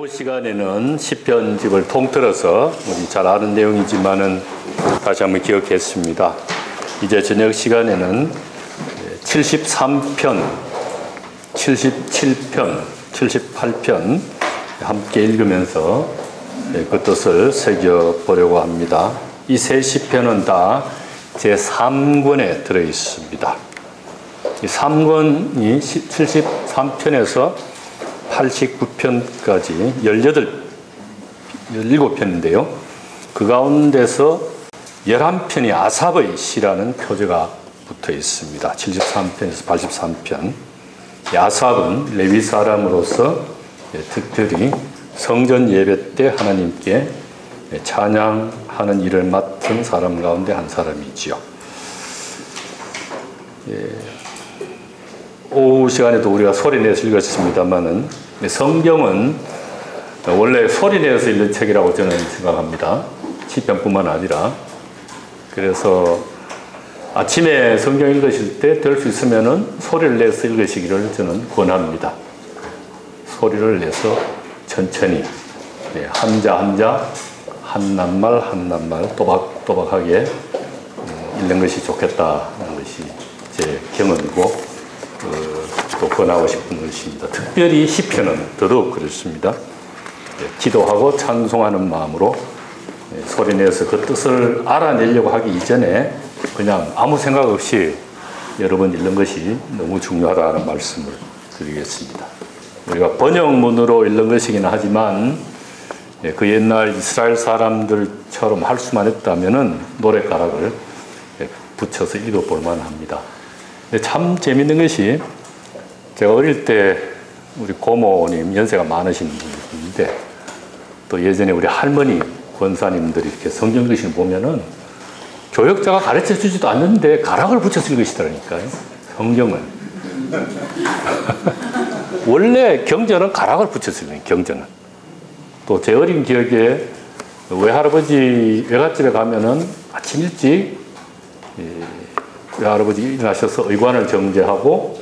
오후 시간에는 시편집을 통틀어서 우리 잘 아는 내용이지만은 다시 한번 기억했습니다. 이제 저녁 시간에는 73편, 77편, 78편 함께 읽으면서 그 뜻을 새겨보려고 합니다. 이 세 시편은 다 제3권에 들어있습니다. 이 3권이 73편에서 89편까지 17편인데요. 그 가운데서 11편이 아삽의 시라는 표제가 붙어 있습니다. 73편에서 83편. 아삽은 레위 사람으로서 특별히 성전 예배 때 하나님께 찬양하는 일을 맡은 사람 가운데 한 사람이지요. 오후 시간에도 우리가 소리내서 읽었습니다만은 성경은 원래 소리내서 읽는 책이라고 저는 생각합니다. 시편뿐만 아니라. 그래서 아침에 성경 읽으실 때 될 수 있으면은 소리를 내서 읽으시기를 저는 권합니다. 소리를 내서 천천히 한자 한자 한 낱말 한 낱말 또박또박하게 읽는 것이 좋겠다는 것이 제 경험이고 또 권하고 싶은 것입니다. 특별히 시편은 더더욱 그렇습니다. 기도하고 찬송하는 마음으로 소리내서 그 뜻을 알아내려고 하기 이전에 그냥 아무 생각 없이 여러 번 읽는 것이 너무 중요하다는 말씀을 드리겠습니다. 우리가 번역문으로 읽는 것이긴 하지만 그 옛날 이스라엘 사람들처럼 할 수만 했다면은 노랫가락을 붙여서 읽어볼 만합니다. 근데 참 재밌는 것이 제가 어릴 때 우리 고모님 연세가 많으신 분인데 또 예전에 우리 할머니 권사님들이 이렇게 성경 읽으시는 보면은 교역자가 가르쳐 주지도 않는데 가락을 붙여서 읽으시더라니까요. 성경을. 원래 경전은 가락을 붙여서 읽는 경전은. 또 제 어린 기억에 외할아버지 외갓집에 가면은 아침 일찍 외할아버지 일어나셔서 의관을 정제하고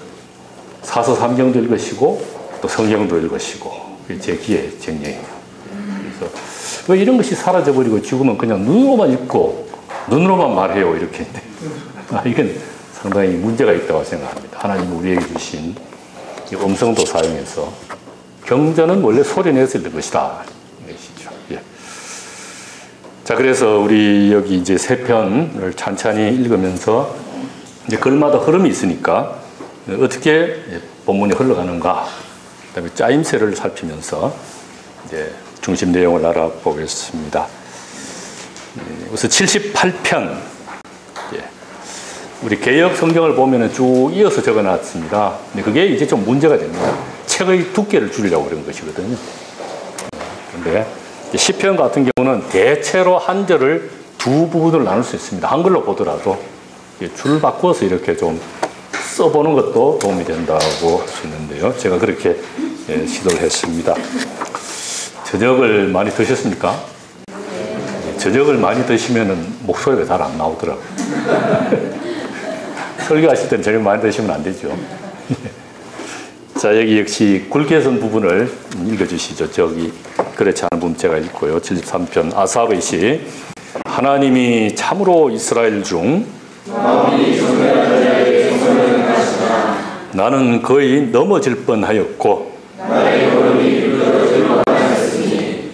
사서 삼경도 읽으시고 또 성경도 읽으시고 그게 제 기회 정리예요. 그래서 왜 이런 것이 사라져버리고 지금은 그냥 눈으로만 읽고 눈으로만 말해요 이렇게. 이건 상당히 문제가 있다고 생각합니다. 하나님 우리에게 주신 이 음성도 사용해서 경전은 원래 소리내서 읽는 것이다. 예. 자, 그래서 우리 여기 이제 세 편을 찬찬히 읽으면서 이제 글마다 흐름이 있으니까 어떻게 본문이 흘러가는가, 그다음에 짜임새를 살피면서 이제 중심 내용을 알아보겠습니다. 우선 78편. 우리 개역 성경을 보면은 쭉 이어서 적어놨습니다. 근데 그게 이제 좀 문제가 됩니다. 책의 두께를 줄이려고 그런 것이거든요. 그런데 시편 같은 경우는 대체로 한 절을 두 부분으로 나눌 수 있습니다. 한글로 보더라도 줄 바꿔서 이렇게 좀 써보는 것도 도움이 된다고 할 수 있는데요. 제가 그렇게 시도를 했습니다. 저녁을 많이 드셨습니까? 저녁을 많이 드시면은 목소리가 잘 안 나오더라고요. 설교하실 때는 저녁 많이 드시면 안 되죠. 자, 여기 역시 굵게선 부분을 읽어주시죠. 저기 그렇지 않은 부분 제가 읽고요. 73편 아삽의 시. 하나님이 참으로 이스라엘 중 나는 거의 넘어질 뻔하였고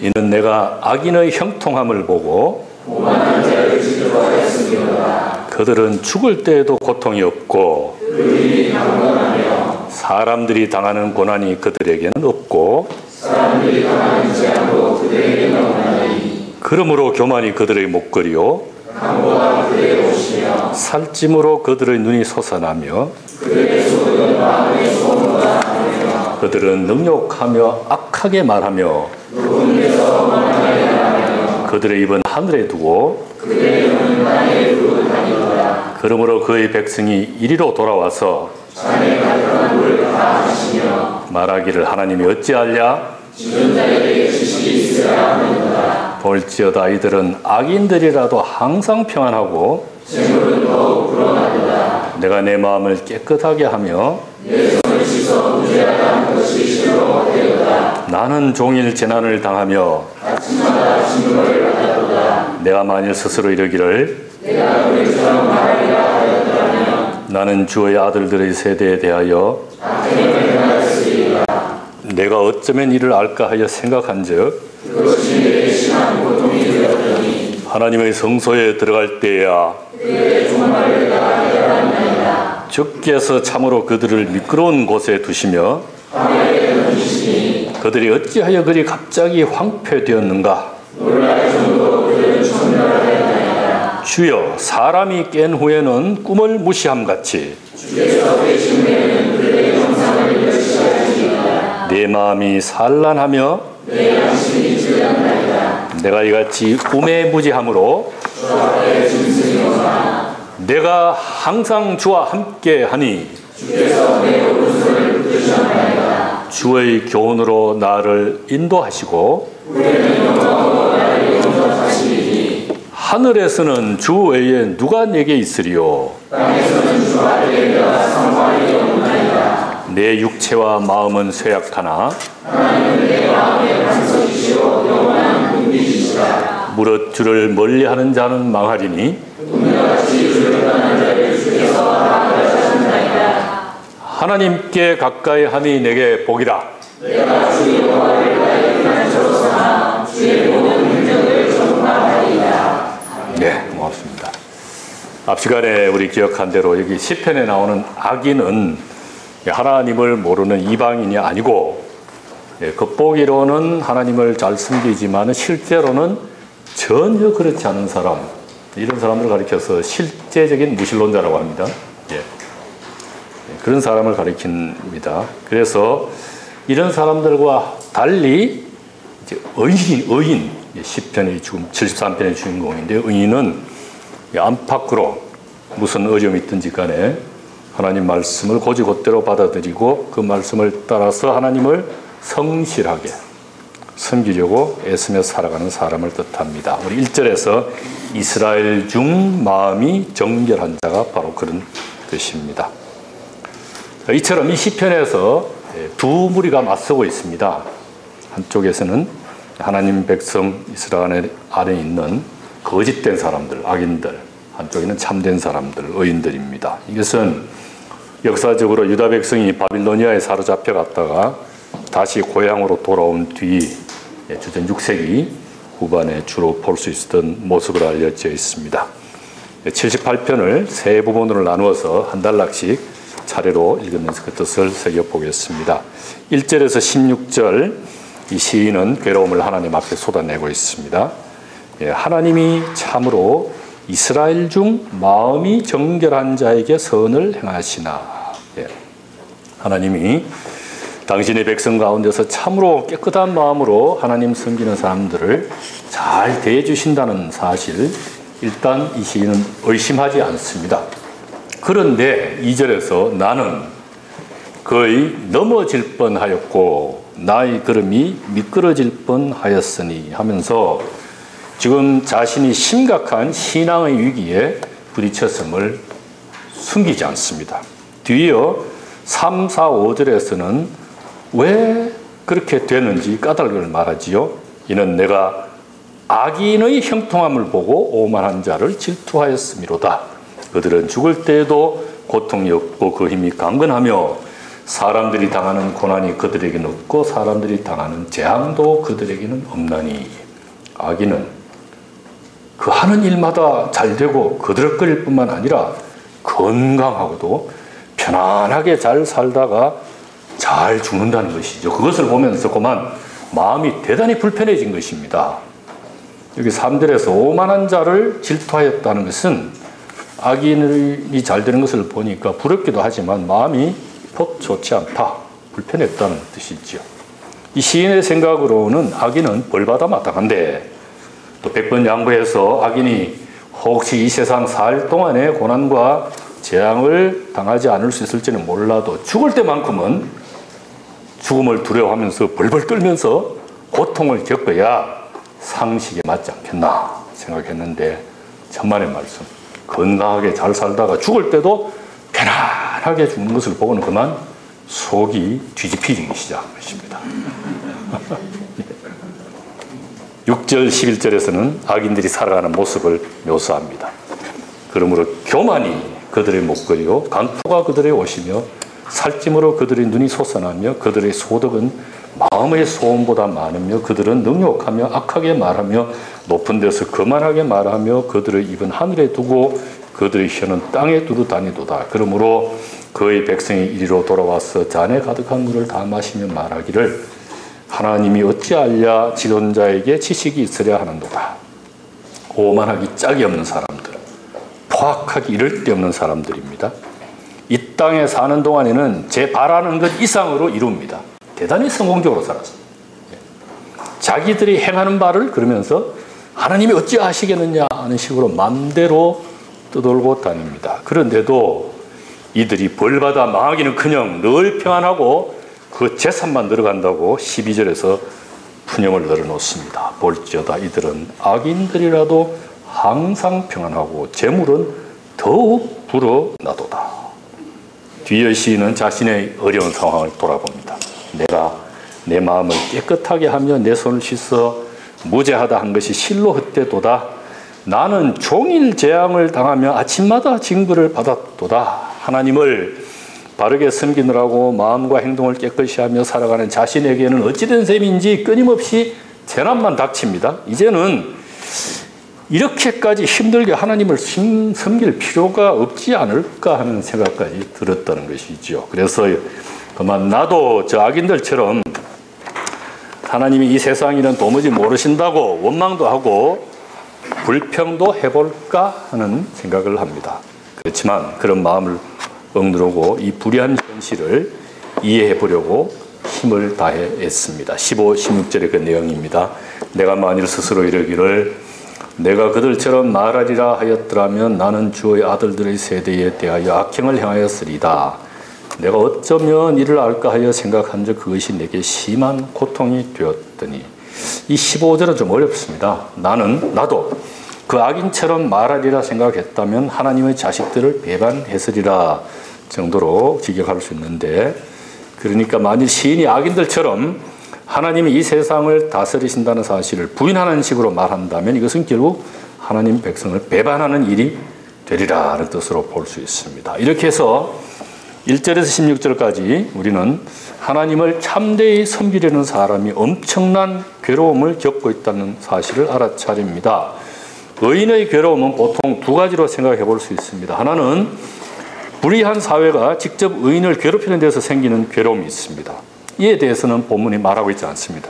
이는 내가 악인의 형통함을 보고 그들은 죽을 때에도 고통이 없고 사람들이 당하는 고난이 그들에게는 없고 그러므로 교만이 그들의 목걸이요 살찜으로 그들의 눈이 솟아나며 그들은 능욕하며 악하게 말하며 그들의 입은 하늘에 두고 그러므로 그의 백성이 이리로 돌아와서 말하기를 하나님이 어찌하랴 볼지어다 이들은 악인들이라도 항상 평안하고 내가 내 마음을 깨끗하게 하며 나는 종일 재난을 당하며 내가 만일 스스로 이르기를 나는 주의 아들들의 세대에 대하여 내가 어쩌면 이를 알까 하여 생각한즉 하나님의 성소에 들어갈 때야 주께서 참으로 그들을 미끄러운 곳에 두시며 그들이 어찌하여 그리 갑자기 황폐되었는가. 주여, 사람이 깬 후에는 꿈을 무시함같이 내 마음이 산란하며 내가 이같이 꿈에 무지함으로 내가 항상 주와 함께하니 주의 교훈으로 나를 인도하시고 하늘에서는 주 외에 누가 내게 있으리요. 내 육체와 마음은 쇠약하나 무릇 주를 멀리하는 자는 망하리니 하나님께 가까이 함이 내게 복이라. 네, 고맙습니다. 앞 시간에 우리 기억한 대로 여기 시편에 나오는 악인은 하나님을 모르는 이방인이 아니고 겉보기로는 하나님을 잘 숨기지만 실제로는 전혀 그렇지 않은 사람, 이런 사람들을 가리켜서 실제적인 무신론자라고 합니다. 그런 사람을 가리킵니다. 그래서 이런 사람들과 달리 이제 의인, 시편의 지금 73편의 주인공인데, 의인은 안팎으로 무슨 어려움이 있든지 간에 하나님 말씀을 곧이곧대로 받아들이고 그 말씀을 따라서 하나님을 성실하게 섬기려고 애쓰며 살아가는 사람을 뜻합니다. 우리 1절에서 이스라엘 중 마음이 정결한 자가 바로 그런 뜻입니다. 이처럼 이 시편에서 두 무리가 맞서고 있습니다. 한쪽에서는 하나님 백성 이스라엘 안에 있는 거짓된 사람들, 악인들, 한쪽에는 참된 사람들, 의인들입니다. 이것은 역사적으로 유다 백성이 바빌로니아에 사로잡혀 갔다가 다시 고향으로 돌아온 뒤 주전 6세기 후반에 주로 볼 수 있었던 모습으로 알려져 있습니다. 78편을 세 부분으로 나누어서 한 단락씩 차례로 읽으면서 그 뜻을 새겨보겠습니다. 1절에서 16절 이 시인은 괴로움을 하나님 앞에 쏟아내고 있습니다. 하나님이 참으로 이스라엘 중 마음이 정결한 자에게 선을 행하시나. 하나님이 당신의 백성 가운데서 참으로 깨끗한 마음으로 하나님 섬기는 사람들을 잘 대해주신다는 사실, 일단 이 시인은 의심하지 않습니다. 그런데 2절에서 나는 거의 넘어질 뻔하였고 나의 걸음이 미끄러질 뻔하였으니 하면서 지금 자신이 심각한 신앙의 위기에 부딪혔음을 숨기지 않습니다. 뒤이어 3, 4, 5절에서는 왜 그렇게 되는지 까닭을 말하지요. 이는 내가 악인의 형통함을 보고 오만한 자를 질투하였음이로다. 그들은 죽을 때에도 고통이 없고 그 힘이 강건하며 사람들이 당하는 고난이 그들에게는 없고 사람들이 당하는 재앙도 그들에게는 없나니. 악인은 그 하는 일마다 잘 되고 거들거릴 뿐만 아니라 건강하고도 편안하게 잘 살다가 잘 죽는다는 것이죠. 그것을 보면서 그만 마음이 대단히 불편해진 것입니다. 여기 3절에서 오만한 자를 질투하였다는 것은 악인이 잘 되는 것을 보니까 부럽기도 하지만 마음이 법 좋지 않다, 불편했다는 뜻이죠. 이 시인의 생각으로는 악인은 벌받아 마땅한데 또 100번 양보해서 악인이 혹시 이 세상 살 동안에 고난과 재앙을 당하지 않을 수 있을지는 몰라도 죽을 때만큼은 죽음을 두려워하면서 벌벌 떨면서 고통을 겪어야 상식에 맞지 않겠나 생각했는데 천만의 말씀, 건강하게 잘 살다가 죽을 때도 편안하게 죽는 것을 보고는 그만 속이 뒤집히기 시작한 것입니다. 6절 11절에서는 악인들이 살아가는 모습을 묘사합니다. 그러므로 교만이 그들의 목걸이요 강포가 그들의 옷이며 살찜으로 그들의 눈이 솟아나며 그들의 소득은 마음의 소원보다 많으며 그들은 능욕하며 악하게 말하며 높은 데서 거만하게 말하며 그들의 입은 하늘에 두고 그들의 혀는 땅에 두루 다니도다. 그러므로 그의 백성이 이리로 돌아와서 잔에 가득한 물을 다 마시며 말하기를 하나님이 어찌하랴 지존자에게 지식이 있으랴 하는도다. 오만하기 짝이 없는 사람들, 포악하기 이를 데 없는 사람들입니다. 이 땅에 사는 동안에는 제 바라는 것 이상으로 이룹니다. 대단히 성공적으로 살았습니다. 자기들이 행하는 바를 그러면서 하나님이 어찌하시겠느냐 하는 식으로 맘대로 떠돌고 다닙니다. 그런데도 이들이 벌받아 망하기는커녕 늘 평안하고 그 재산만 늘어간다고 12절에서 푸념을 늘어놓습니다. 볼지어다 이들은 악인들이라도 항상 평안하고 재물은 더욱 불어나도다. 뒤에 시인은 자신의 어려운 상황을 돌아봅니다. 내가 내 마음을 깨끗하게 하며 내 손을 씻어 무죄하다 한 것이 실로 헛되도다. 나는 종일 재앙을 당하며 아침마다 징벌을 받았도다. 하나님을 바르게 섬기느라고 마음과 행동을 깨끗이 하며 살아가는 자신에게는 어찌된 셈인지 끊임없이 재난만 닥칩니다. 이제는 이렇게까지 힘들게 하나님을 섬길 필요가 없지 않을까 하는 생각까지 들었다는 것이죠. 그래서 그만 나도 저 악인들처럼 하나님이 이 세상 일은 도무지 모르신다고 원망도 하고 불평도 해볼까 하는 생각을 합니다. 그렇지만 그런 마음을 억누르고 이 불의한 현실을 이해해 보려고 힘을 다해 애씁니다. 15, 16절의 그 내용입니다. 내가 만일 스스로 이르기를 내가 그들처럼 말하리라 하였더라면 나는 주의 아들들의 세대에 대하여 악행을 행하였으리다. 내가 어쩌면 이를 알까 하여 생각한 적 그것이 내게 심한 고통이 되었더니 이 15절은 좀 어렵습니다. 나도 그 악인처럼 말하리라 생각했다면 하나님의 자식들을 배반했으리라 정도로 직역할 수 있는데, 그러니까 만일 시인이 악인들처럼 하나님이 이 세상을 다스리신다는 사실을 부인하는 식으로 말한다면 이것은 결국 하나님 백성을 배반하는 일이 되리라는 뜻으로 볼 수 있습니다. 이렇게 해서 1절에서 16절까지 우리는 하나님을 참되이 섬기려는 사람이 엄청난 괴로움을 겪고 있다는 사실을 알아차립니다. 의인의 괴로움은 보통 두 가지로 생각해 볼 수 있습니다. 하나는 불의한 사회가 직접 의인을 괴롭히는 데서 생기는 괴로움이 있습니다. 이에 대해서는 본문이 말하고 있지 않습니다.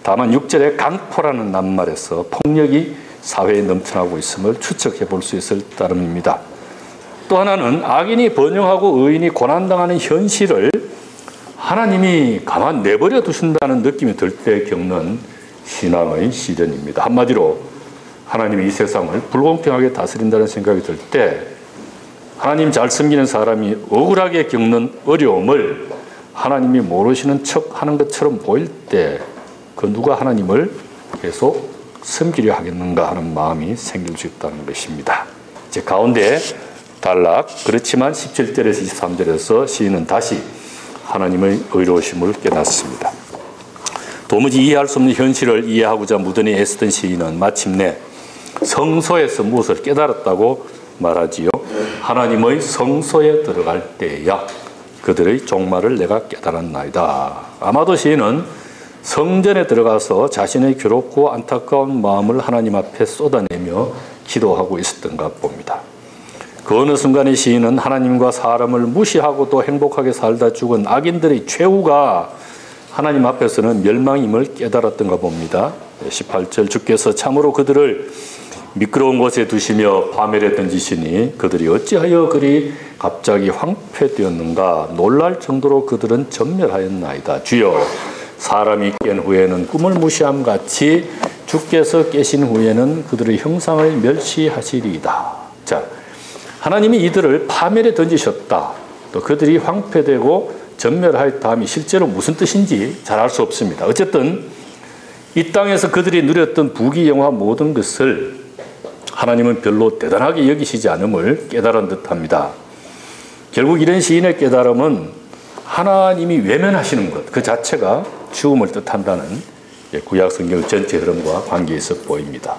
다만 6절에 강포라는 낱말에서 폭력이 사회에 넘쳐나고 있음을 추측해 볼 수 있을 따름입니다. 또 하나는 악인이 번영하고 의인이 고난당하는 현실을 하나님이 가만 내버려 두신다는 느낌이 들 때 겪는 신앙의 시련입니다. 한마디로 하나님이 이 세상을 불공평하게 다스린다는 생각이 들 때 하나님 잘 섬기는 사람이 억울하게 겪는 어려움을 하나님이 모르시는 척 하는 것처럼 보일 때 그 누가 하나님을 계속 섬기려 하겠는가 하는 마음이 생길 수 있다는 것입니다. 이제 가운데 단락, 그렇지만 17절에서 23절에서 시인은 다시 하나님의 의로우심을 깨닫습니다. 도무지 이해할 수 없는 현실을 이해하고자 무던히 애쓰던 시인은 마침내 성소에서 무엇을 깨달았다고 말하지요. 하나님의 성소에 들어갈 때야 그들의 종말을 내가 깨달았나이다. 아마도 시인은 성전에 들어가서 자신의 괴롭고 안타까운 마음을 하나님 앞에 쏟아내며 기도하고 있었던가 봅니다. 그 어느 순간에 시인은 하나님과 사람을 무시하고도 행복하게 살다 죽은 악인들의 최후가 하나님 앞에서는 멸망임을 깨달았던가 봅니다. 18절 주께서 참으로 그들을 미끄러운 곳에 두시며 파멸에 던지시니 그들이 어찌하여 그리 갑자기 황폐되었는가. 놀랄 정도로 그들은 전멸하였나이다. 주여, 사람이 깬 후에는 꿈을 무시함 같이 주께서 깨신 후에는 그들의 형상을 멸시하시리이다. 자, 하나님이 이들을 파멸에 던지셨다. 또 그들이 황폐되고 전멸하였다 함이 실제로 무슨 뜻인지 잘 알 수 없습니다. 어쨌든 이 땅에서 그들이 누렸던 부귀영화 모든 것을 하나님은 별로 대단하게 여기시지 않음을 깨달은 듯합니다. 결국 이런 시인의 깨달음은 하나님이 외면하시는 것 그 자체가 죽음을 뜻한다는 구약 성경 전체 흐름과 관계 있어 보입니다.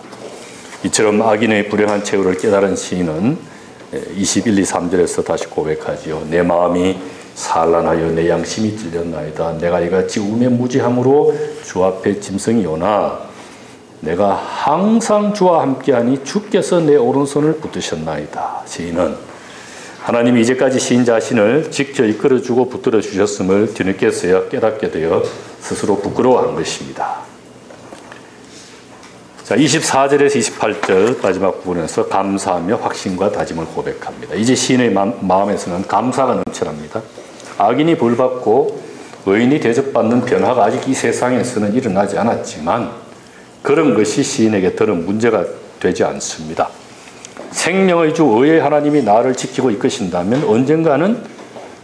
이처럼 악인의 불행한 최후를 깨달은 시인은 21, 2, 3절에서 다시 고백하지요. 내 마음이 산란하여 내 양심이 찔렸나이다. 내가 이같이 우매 무지함으로 주 앞에 짐승이 오나 내가 항상 주와 함께하니 주께서 내 오른손을 붙드셨나이다. 시인은 하나님이 이제까지 시인 자신을 지켜 이끌어주고 붙들어 주셨음을 뒤늦게서야 깨닫게 되어 스스로 부끄러워한 것입니다. 자, 24절에서 28절 마지막 부분에서 감사하며 확신과 다짐을 고백합니다. 이제 시인의 마음에서는 감사가 넘쳐납니다. 악인이 벌받고 의인이 대접받는 변화가 아직 이 세상에서는 일어나지 않았지만 그런 것이 시인에게 더는 문제가 되지 않습니다. 생명의 주 의의 하나님이 나를 지키고 이끄신다면 언젠가는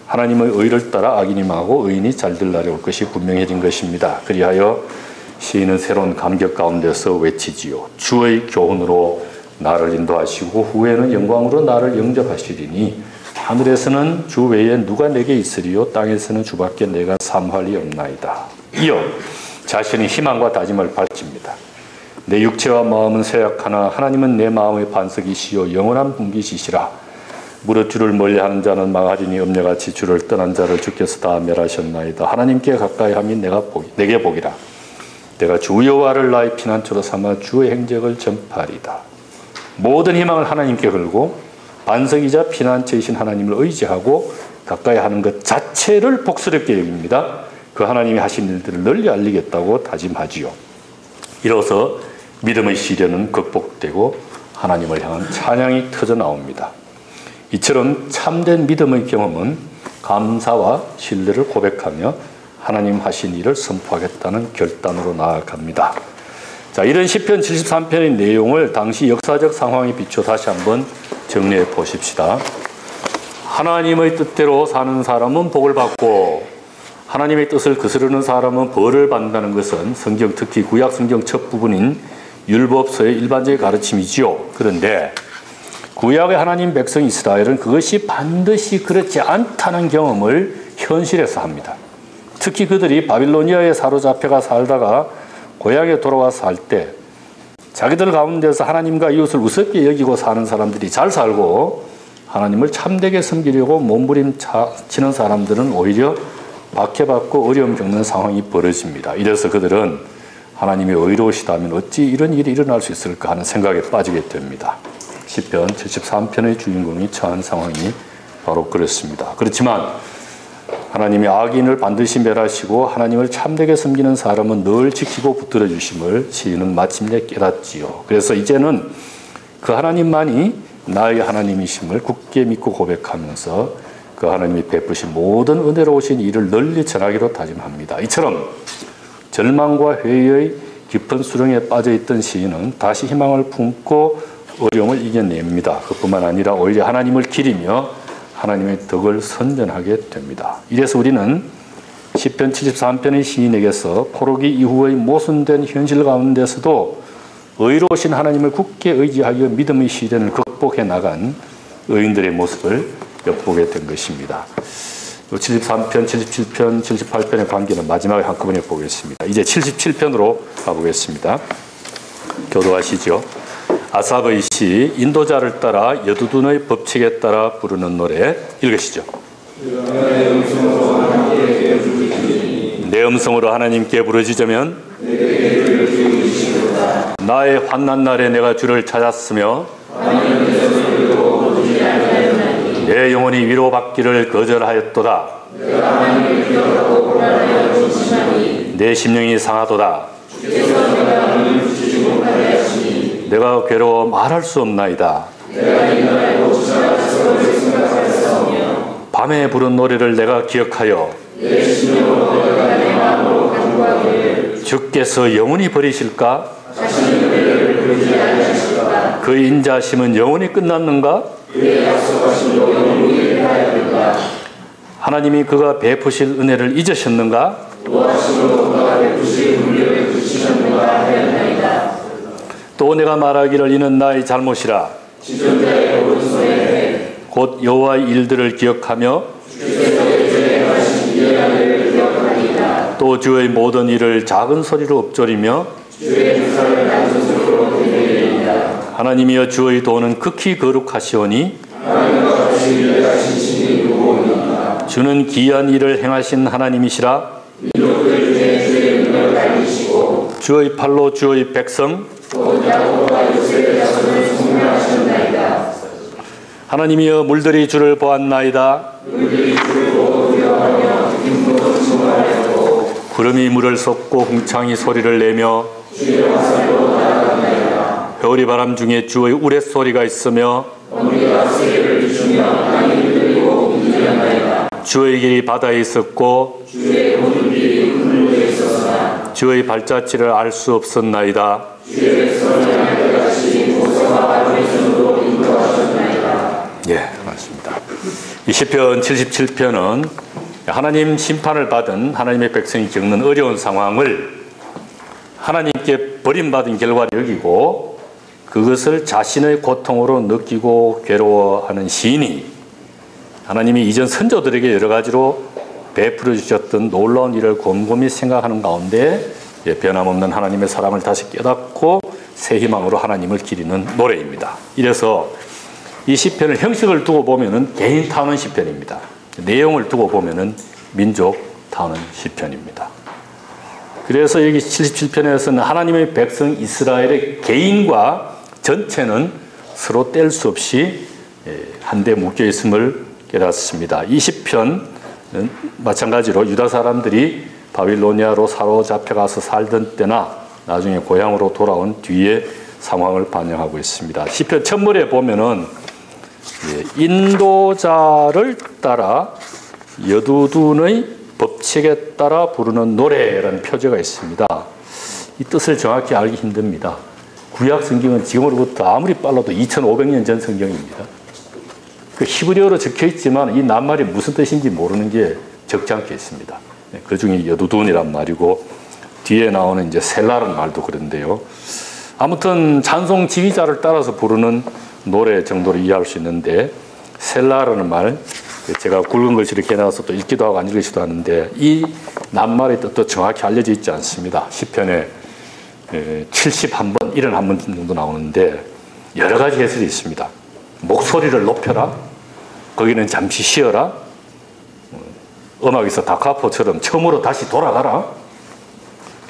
하나님의 의를 따라 악인이 망하고 의인이 잘될 날이 올 것이 분명해진 것입니다. 그리하여 시인은 새로운 감격 가운데서 외치지요. 주의 교훈으로 나를 인도하시고 후에는 영광으로 나를 영접하시리니 하늘에서는 주 외에 누가 내게 있으리요 땅에서는 주밖에 내가 삼할 리 없나이다. 이어 자신의 희망과 다짐을 밝힙니다. 내 육체와 마음은 쇠약하나 하나님은 내 마음의 반석이시요 영원한 분기시시라. 무릇 주를 멀리하는 자는 망하리니 음녀같이 주를 떠난 자를 주께서 다 멸하셨나이다. 하나님께 가까이함이 내게 복이라. 내가 주 여호와를 나의 피난처로 삼아 주의 행적을 전파하리다. 모든 희망을 하나님께 걸고 반석이자 피난처이신 하나님을 의지하고 가까이 하는 것 자체를 복스럽게 여깁니다. 그 하나님이 하신 일들을 널리 알리겠다고 다짐하지요. 이로써 믿음의 시련은 극복되고 하나님을 향한 찬양이 터져 나옵니다. 이처럼 참된 믿음의 경험은 감사와 신뢰를 고백하며 하나님 하신 일을 선포하겠다는 결단으로 나아갑니다. 자, 이런 시편 73편의 내용을 당시 역사적 상황에 비춰 다시 한번 정리해 보십시다. 하나님의 뜻대로 사는 사람은 복을 받고 하나님의 뜻을 거스르는 사람은 벌을 받는다는 것은 성경, 특히 구약 성경 첫 부분인 율법서의 일반적인 가르침이지요. 그런데 구약의 하나님 백성 이스라엘은 그것이 반드시 그렇지 않다는 경험을 현실에서 합니다. 특히 그들이 바빌로니아에 사로잡혀가 살다가 고향에 돌아와서 살 때 자기들 가운데서 하나님과 이웃을 우습게 여기고 사는 사람들이 잘 살고 하나님을 참되게 섬기려고 몸부림치는 사람들은 오히려 박해받고 어려움 겪는 상황이 벌어집니다. 이래서 그들은 하나님이 의로우시다면 어찌 이런 일이 일어날 수 있을까 하는 생각에 빠지게 됩니다. 시편 73편의 주인공이 처한 상황이 바로 그렇습니다. 그렇지만 하나님이 악인을 반드시 멸하시고 하나님을 참되게 섬기는 사람은 늘 지키고 붙들어 주심을 시인은 마침내 깨닫지요. 그래서 이제는 그 하나님만이 나의 하나님이심을 굳게 믿고 고백하면서 그 하나님이 베푸신 모든 은혜로우신 일을 널리 전하기로 다짐합니다. 이처럼 절망과 회의의 깊은 수렁에 빠져있던 시인은 다시 희망을 품고 어려움을 이겨냅니다. 그뿐만 아니라 오히려 하나님을 기리며 하나님의 덕을 선전하게 됩니다. 이래서 우리는 시편 73편의 시인에게서 포로기 이후의 모순된 현실 가운데서도 의로우신 하나님을 굳게 의지하여 믿음의 시련을 극복해 나간 의인들의 모습을 엿보게 된 것입니다. 73편, 77편, 78편의 관계는 마지막에 한꺼번에 보겠습니다. 이제 77편으로 가보겠습니다. 교도하시죠. 아삽의 시 인도자를 따라 여두둔의 법칙에 따라 부르는 노래 읽으시죠. 내 음성으로 하나님께 부르짖으면 나의 환난 날에 내가 주를 찾았으며 내 영혼이 위로받기를 거절하였도다. 내 심령이 상하도다. 내가 괴로워 말할 수 없나이다. 밤에 부른 노래를 내가 기억하여 주께서 영원히 버리실까? 그 인자심은 영원히 끝났는가? 하나님이 그가 베푸실 은혜를 잊으셨는가? 또 내가 말하기를 이는 나의 잘못이라 곧 여호와의 일들을 기억하며 또 주의 모든 일을 작은 소리로 읊조리며 하나님이여 주의 도는 극히 거룩하시오니 주는 기이한 일을 행하신 하나님이시라. 주의 팔로 주의 백성 하나님이여 물들이 주를 보았나이다. 구름이 물을 쏟고 홍창이 소리를 내며 겨울이 바람 중에 주의 우레소리가 있으며 주의 길이 바다에 있었고 주의 발자취를 알 수 없었나이다. 예, 맞습니다. 이 시편 77편은 하나님 심판을 받은 하나님의 백성이 겪는 어려운 상황을 하나님께 버림받은 결과를 여기고 그것을 자신의 고통으로 느끼고 괴로워하는 시인이 하나님이 이전 선조들에게 여러 가지로 베풀어 주셨던 놀라운 일을 곰곰이 생각하는 가운데 변함없는 하나님의 사랑을 다시 깨닫고 새 희망으로 하나님을 기리는 노래입니다. 이래서 이 시편을 형식을 두고 보면은 개인 타는 시편입니다. 내용을 두고 보면은 민족 타는 시편입니다. 그래서 여기 77편에서는 하나님의 백성 이스라엘의 개인과 전체는 서로 뗄 수 없이 한데 묶여 있음을 깨닫습니다. 이 시편은 마찬가지로 유다 사람들이 바빌로니아로 사로잡혀가서 살던 때나 나중에 고향으로 돌아온 뒤의 상황을 반영하고 있습니다. 시편 첫물에 보면은 인도자를 따라 여두둔의 법칙에 따라 부르는 노래라는 표제가 있습니다. 이 뜻을 정확히 알기 힘듭니다. 구약 성경은 지금으로부터 아무리 빨라도 2500년 전 성경입니다. 그 히브리어로 적혀 있지만 이 낱말이 무슨 뜻인지 모르는 게 적지 않게 있습니다. 그 중에 여두둔이란 말이고 뒤에 나오는 이제 셀라라는 말도 그런데요. 아무튼 찬송 지휘자를 따라서 부르는 노래 정도로 이해할 수 있는데 셀라라는 말 제가 굵은 글씨를 이렇게 해놔서 또 읽기도 하고 안 읽기도 하는데 이 낱말의 뜻도 정확히 알려져 있지 않습니다. 시편에 71번, 71번 정도 나오는데 여러 가지 해설이 있습니다. 목소리를 높여라. 거기는 잠시 쉬어라. 음악에서 다카포처럼 처음으로 다시 돌아가라.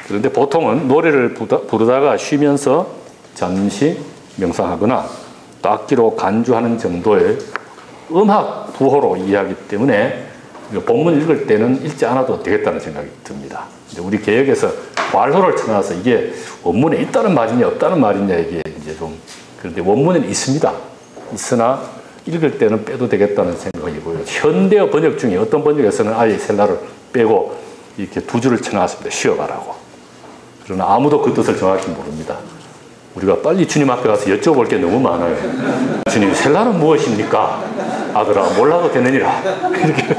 그런데 보통은 노래를 부르다가 쉬면서 잠시 명상하거나 또 악기로 간주하는 정도의 음악 부호로 이해하기 때문에 본문 읽을 때는 읽지 않아도 되겠다는 생각이 듭니다. 우리 개혁에서 괄호를 쳐놔서 이게 원문에 있다는 말이냐 없다는 말이냐 이게 이제 좀 그런데 원문에는 있습니다. 있으나 읽을 때는 빼도 되겠다는 생각이고요. 현대어 번역 중에 어떤 번역에서는 아예 셀라를 빼고 이렇게 두 줄을 쳐놨습니다. 쉬어가라고. 그러나 아무도 그 뜻을 정확히 모릅니다. 우리가 빨리 주님 앞에 가서 여쭤볼 게 너무 많아요. 주님, 셀라는 무엇입니까? 아들아, 몰라도 되느니라. 이렇게.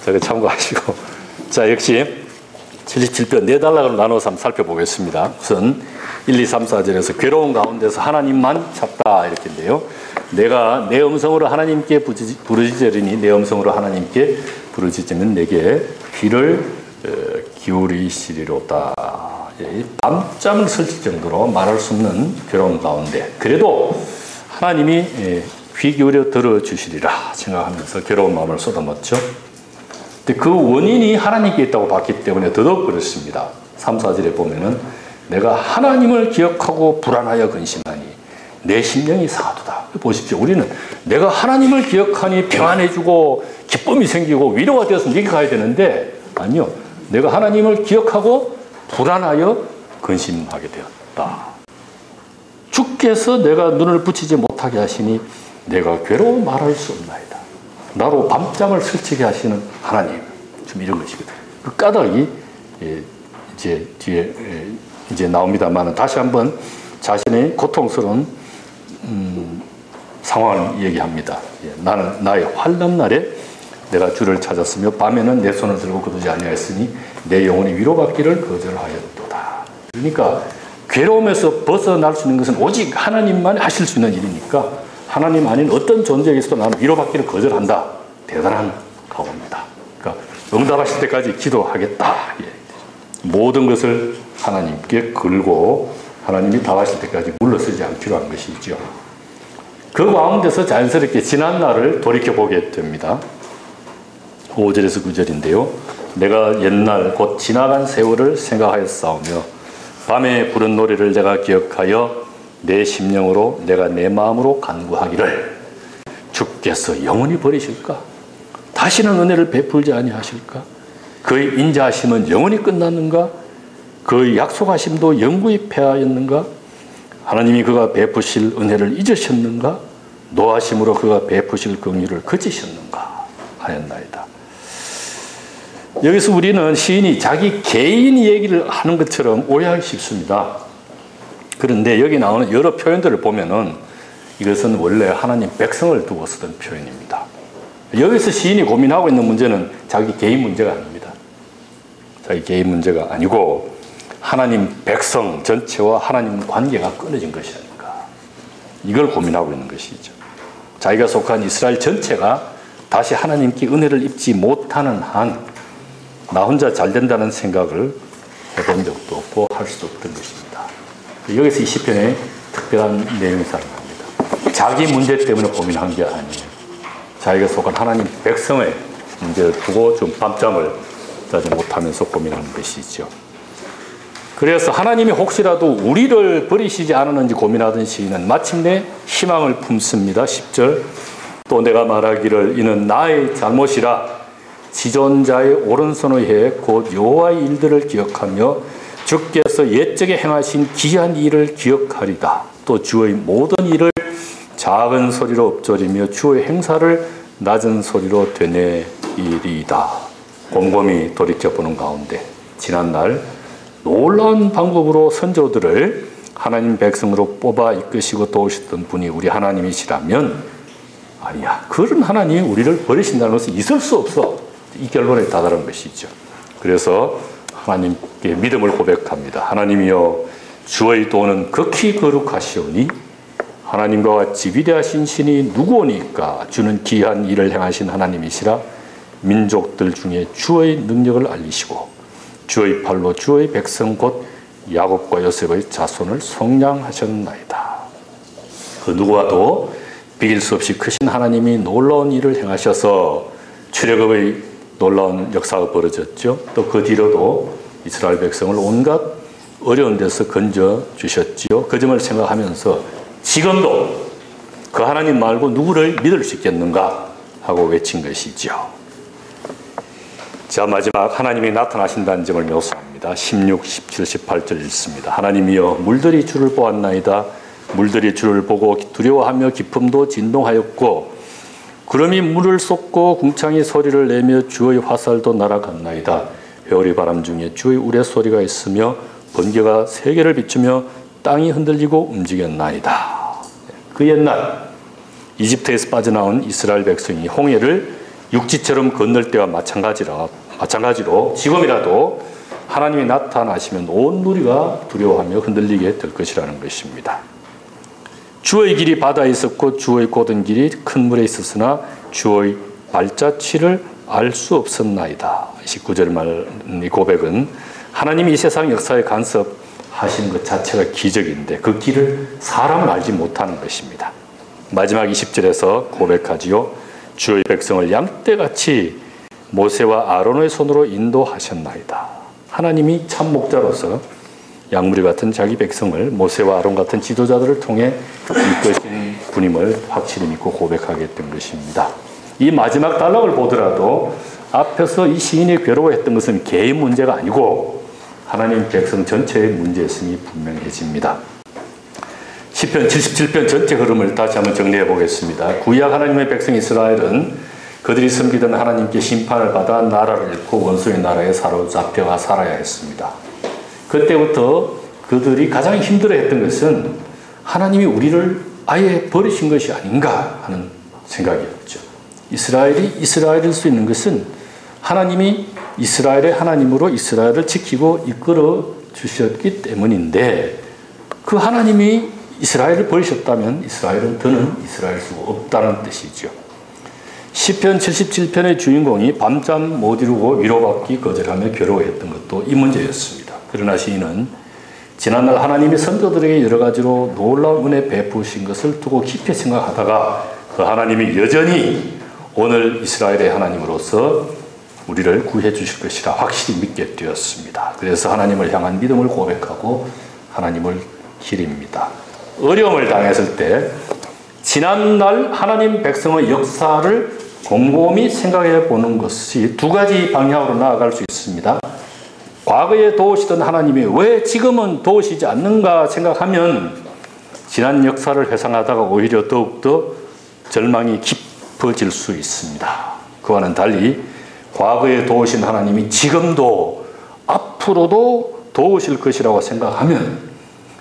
저를 참고하시고. 자, 역시 77편 네 단락으로 나눠서 한번 살펴보겠습니다. 우선 1, 2, 3, 4절에서 괴로운 가운데서 하나님만 찾다 이렇게인데요. 내가 내 음성으로 하나님께 부르짖으리니 내 음성으로 하나님께 부르짖으면 내게 귀를 기울이시리로다. 밤잠을 설칠 정도로 말할 수 없는 괴로운 가운데 그래도 하나님이 귀 기울여 들어주시리라 생각하면서 괴로운 마음을 쏟아놓죠. 근데 그 원인이 하나님께 있다고 봤기 때문에 더더욱 그렇습니다. 3, 4절에 보면은 내가 하나님을 기억하고 불안하여 근심하니 내 심령이 상하도다. 보십시오. 우리는 내가 하나님을 기억하니 평안해지고 기쁨이 생기고 위로가 되었으면 여기 가야 되는데 아니요. 내가 하나님을 기억하고 불안하여 근심하게 되었다. 주께서 내가 눈을 붙이지 못하게 하시니 내가 괴로워 말할 수 없나이다. 나로 밤잠을 설치게 하시는 하나님. 좀 이런 것이거든요. 그 까닭이 이제 뒤에 이제 나옵니다만 다시 한번 자신의 고통스러운 상황을 얘기합니다. 나는 나의 환난 날에 내가 주를 찾았으며 밤에는 내 손을 들고 거두지 아니하였으니 내 영혼이 위로받기를 거절하였도다. 그러니까 괴로움에서 벗어날 수 있는 것은 오직 하나님만 하실 수 있는 일이니까 하나님 아닌 어떤 존재에게서도 나는 위로받기를 거절한다. 대단한 각오입니다. 그러니까 응답하실 때까지 기도하겠다. 예. 모든 것을 하나님께 걸고 하나님이 답하실 때까지 물러서지 않기로 한 것이죠. 그 가운데서 자연스럽게 지난 날을 돌이켜보게 됩니다. 5절에서 9절인데요. 내가 옛날 곧 지나간 세월을 생각하였사오며 밤에 부른 노래를 내가 기억하여 내 심령으로 내가 내 마음으로 간구하기를 주께서 영원히 버리실까? 다시는 은혜를 베풀지 아니하실까? 그의 인자하심은 영원히 끝났는가? 그의 약속하심도 영구히 패하였는가? 하나님이 그가 베푸실 은혜를 잊으셨는가? 노하심으로 그가 베푸실 긍휼을 그치셨는가? 하였나이다. 여기서 우리는 시인이 자기 개인 얘기를 하는 것처럼 오해하기 쉽습니다. 그런데 여기 나오는 여러 표현들을 보면은 이것은 원래 하나님 백성을 두고 쓰던 표현입니다. 여기서 시인이 고민하고 있는 문제는 자기 개인 문제가 아닙니다. 자기 개인 문제가 아니고 하나님 백성 전체와 하나님 관계가 끊어진 것이 아닌가. 이걸 고민하고 있는 것이죠. 자기가 속한 이스라엘 전체가 다시 하나님께 은혜를 입지 못하는 한 나 혼자 잘 된다는 생각을 해본 적도 없고 할 수도 없던 것입니다. 여기서 이 시편에 특별한 내용이 살아납니다. 자기 문제 때문에 고민한 게 아니에요. 자기가 속한 하나님 백성의 문제를 두고 좀 밤잠을 자지 못하면서 고민하는 것이죠. 그래서 하나님이 혹시라도 우리를 버리시지 않았는지 고민하던 시인은 마침내 희망을 품습니다. 10절 또 내가 말하기를 이는 나의 잘못이라 지존자의 오른손의 해 곧 여호와의 일들을 기억하며 주께서 옛적에 행하신 기이한 일을 기억하리다. 또 주의 모든 일을 작은 소리로 읊조리며 주의 행사를 낮은 소리로 되뇌이리이다. 곰곰이 돌이켜보는 가운데 지난날 놀라운 방법으로 선조들을 하나님 백성으로 뽑아 이끄시고 도우셨던 분이 우리 하나님이시라면 아니야. 그런 하나님이 우리를 버리신다는 것은 있을 수 없어. 이 결론에 다다른 것이죠. 그래서 하나님께 믿음을 고백합니다. 하나님이여 주의 도는 극히 거룩하시오니 하나님과 같이 위대하신 신이 누구오니까 주는 기이한 일을 행하신 하나님이시라 민족들 중에 주의 능력을 알리시고 주의 팔로 주의 백성 곧 야곱과 요셉의 자손을 속량하셨나이다. 그 누구와도 비길 수 없이 크신 하나님이 놀라운 일을 행하셔서 출애굽의 놀라운 역사가 벌어졌죠. 또 그 뒤로도 이스라엘 백성을 온갖 어려운 데서 건져주셨지요. 그 점을 생각하면서 지금도 그 하나님 말고 누구를 믿을 수 있겠는가 하고 외친 것이죠. 자, 마지막 하나님이 나타나신다는 점을 묘사합니다. 16, 17, 18절 읽습니다. 하나님이여 물들이 주를 보았나이다. 물들이 주를 보고 두려워하며 기품도 진동하였고 구름이 물을 쏟고 궁창이 소리를 내며 주의 화살도 날아갔나이다. 회오리 바람 중에 주의 우레소리가 있으며 번개가 세계를 비추며 땅이 흔들리고 움직였나이다. 그 옛날 이집트에서 빠져나온 이스라엘 백성이 홍해를 육지처럼 건널 때와 마찬가지로 지금이라도 하나님이 나타나시면 온 누리가 두려워하며 흔들리게 될 것이라는 것입니다. 주의 길이 바다에 있었고 주의 곧은 길이 큰 물에 있었으나 주의 발자취를 알 수 없었나이다. 19절 말 이 고백은 하나님이 이 세상 역사에 간섭하시는 것 자체가 기적인데 그 길을 사람은 알지 못하는 것입니다. 마지막 20절에서 고백하지요. 주의 백성을 양떼같이 모세와 아론의 손으로 인도하셨나이다. 하나님이 참 목자로서 양무리 같은 자기 백성을 모세와 아론 같은 지도자들을 통해 이끄신 분임을 확실히 믿고 고백하게 된 것입니다. 이 마지막 단락을 보더라도 앞에서 이 시인이 괴로워했던 것은 개인 문제가 아니고 하나님 백성 전체의 문제였음이 분명해집니다. 시편 77편 전체 흐름을 다시 한번 정리해 보겠습니다. 구약 하나님의 백성 이스라엘은 그들이 섬기던 하나님께 심판을 받아 나라를 잃고 원수의 나라에 사로잡혀가 살아야 했습니다. 그때부터 그들이 가장 힘들어했던 것은 하나님이 우리를 아예 버리신 것이 아닌가 하는 생각이었죠. 이스라엘이 이스라엘일 수 있는 것은 하나님이 이스라엘의 하나님으로 이스라엘을 지키고 이끌어 주셨기 때문인데 그 하나님이 이스라엘을 버리셨다면 이스라엘은 더는 이스라엘일 수가 없다는 뜻이죠. 시편 77편의 주인공이 밤잠 못 이루고 위로받기 거절하며 괴로워했던 것도 이 문제였습니다. 그러나 시인은 지난날 하나님이 선조들에게 여러 가지로 놀라운 은혜 베푸신 것을 두고 깊이 생각하다가 그 하나님이 여전히 오늘 이스라엘의 하나님으로서 우리를 구해 주실 것이라 확실히 믿게 되었습니다. 그래서 하나님을 향한 믿음을 고백하고 하나님을 기립니다. 어려움을 당했을 때 지난날 하나님 백성의 역사를 곰곰이 생각해 보는 것이 두 가지 방향으로 나아갈 수 있습니다. 과거에 도우시던 하나님이 왜 지금은 도우시지 않는가 생각하면 지난 역사를 회상하다가 오히려 더욱더 절망이 깊어질 수 있습니다. 그와는 달리 과거에 도우신 하나님이 지금도 앞으로도 도우실 것이라고 생각하면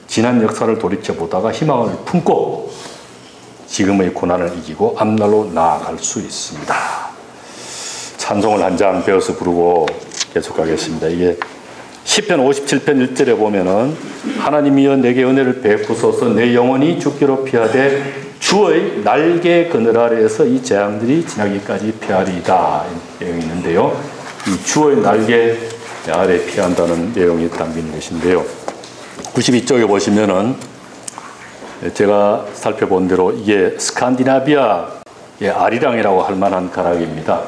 지난 역사를 돌이켜보다가 희망을 품고 지금의 고난을 이기고 앞날로 나아갈 수 있습니다. 찬송을 한 장 배워서 부르고 계속 가겠습니다. 이게 시편 57편 1절에 보면은 하나님이여 내게 은혜를 베푸소서 내 영혼이 죽기로 피하되 주의 날개 그늘 아래에서 이 재앙들이 지나기까지 피하리이다 내용이 있는데요. 이 주의 날개 아래 피한다는 내용이 담긴 것인데요. 92쪽에 보시면은 제가 살펴본 대로 이게 스칸디나비아의 아리랑이라고 할 만한 가락입니다.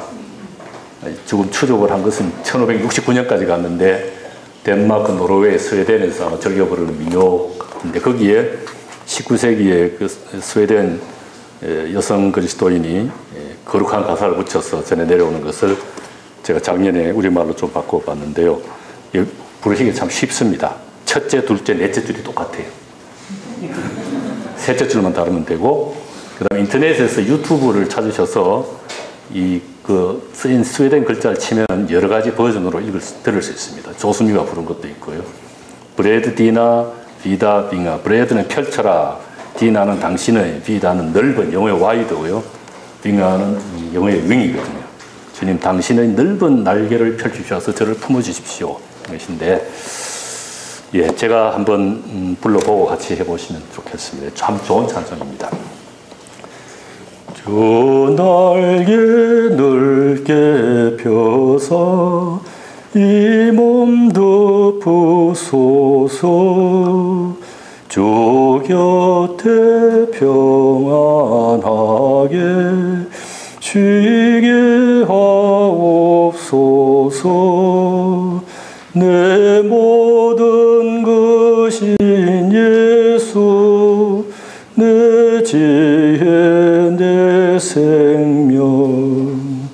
지금 추적을 한 것은 1569년까지 갔는데 덴마크, 노르웨이, 스웨덴에서 아마 즐겨 부르는 민요인데 거기에 19세기에 그 스웨덴 여성 그리스도인이 거룩한 가사를 붙여서 전해 내려오는 것을 제가 작년에 우리말로 좀 바꿔봤는데요. 부르시기 참 쉽습니다. 첫째, 둘째, 넷째 줄이 똑같아요. 셋째 줄만 다르면 되고, 그 다음에 인터넷에서 유튜브를 찾으셔서 쓰인 스웨덴 글자를 치면 여러 가지 버전으로 들을 수 있습니다. 조수미가 부른 것도 있고요. 브레드 디나 비다 빙하. 브레드는 펼쳐라. 디나는 당신의, 비다는 넓은, 영어의 와이드고요. 빙하는 영어의 윙이거든요. 주님 당신의 넓은 날개를 펼치셔서 저를 품어주십시오. 것인데, 제가 한번 불러보고 같이 해보시면 좋겠습니다. 참 좋은 찬송입니다. 주 날개 넓게 펴서 이 몸 덮으소서 주 곁에 평안하게 쉬게 하옵소서 내 모든 것인 예수 내 지혜 내 생명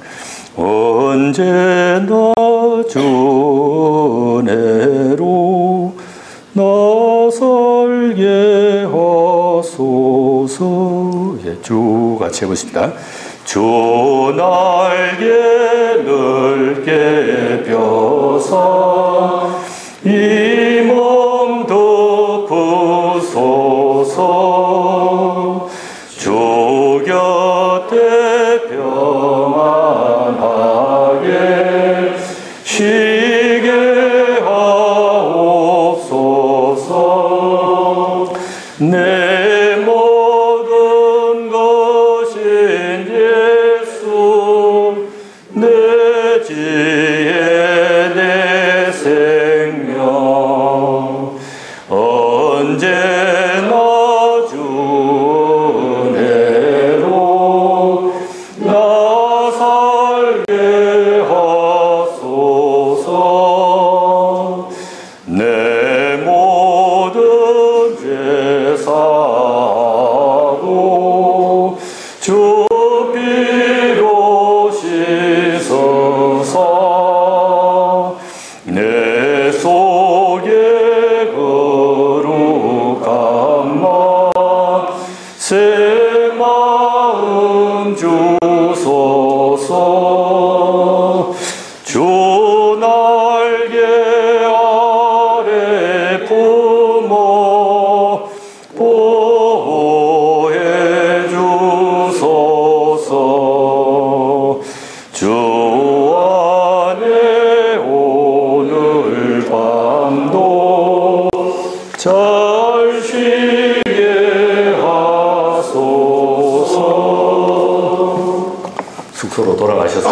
언제나 주 은혜로 나 살게 하소서. 쭉 같이 해보십니다. 주 날개 넓게 펴서 이 몸 덮으소서 주 곁에 평안하게 쉬게 하옵소서 내 모든 것인 예수 내 지혜 내 생명 언제나 주 은혜로 나 살게 하소서 내 모든 죄 사도 주 피로 씻어서 내 속에 거룩한 마 새 마음 주소서 주 날개 아래 품어 보호해 주소서 주 안에 오늘 밤도 잘 쉬게 하소서. 숙소로 돌아가셔서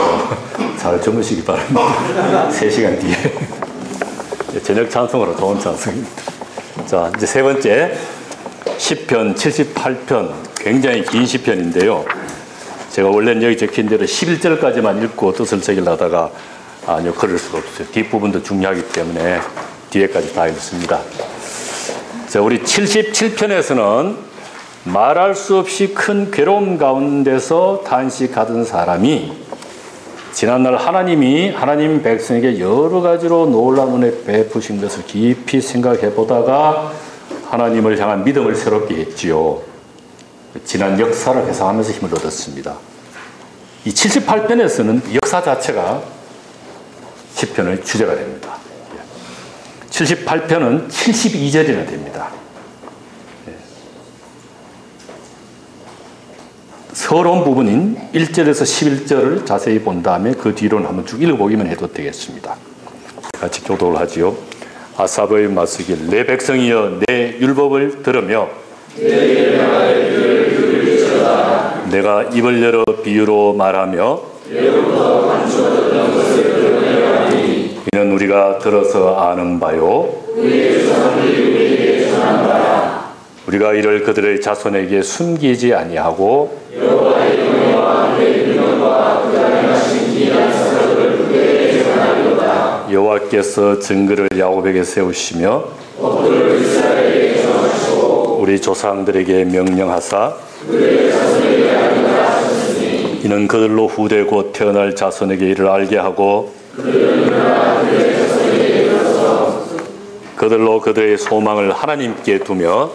잘 주무시기 바랍니다. 3시간 뒤에. 저녁 찬송으로 좋은 찬송입니다. 자, 이제 세 번째. 시편 78편. 굉장히 긴 시편인데요. 제가 원래는 여기 적힌 대로 11절까지만 읽고 뜻을 적으려다가 아니요, 그럴 수가 없어요. 뒷부분도 중요하기 때문에 뒤에까지 다 읽습니다. 자, 우리 77편에서는 말할 수 없이 큰 괴로움 가운데서 탄식하던 사람이 지난날 하나님 백성에게 여러 가지로 놀라운 은혜 베푸신 것을 깊이 생각해 보다가 하나님을 향한 믿음을 새롭게 했지요. 지난 역사를 회상하면서 힘을 얻었습니다. 이 78편에서는 역사 자체가 시편의 주제가 됩니다. 78편은 72절이나 됩니다. 서러운 부분인 1절에서 11절을 자세히 본 다음에 그 뒤로는 한번 쭉 읽어보기만 해도 되겠습니다. 같이 교독을 하지요. 아삽의 마스길 내 백성이여 내 율법을 들으며 내가 입을 열어 비유로 말하며 이는 우리가 들어서 아는 바요 우리가 이를 그들의 자손에게 숨기지 아니하고 여호와께서 증거를 야곱에게 세우시며 우리 조상들에게 명령하사 이는 그들로 후대 곧 태어날 자손에게 이를 알게 하고 그들로 그들의 소망을 하나님께 두며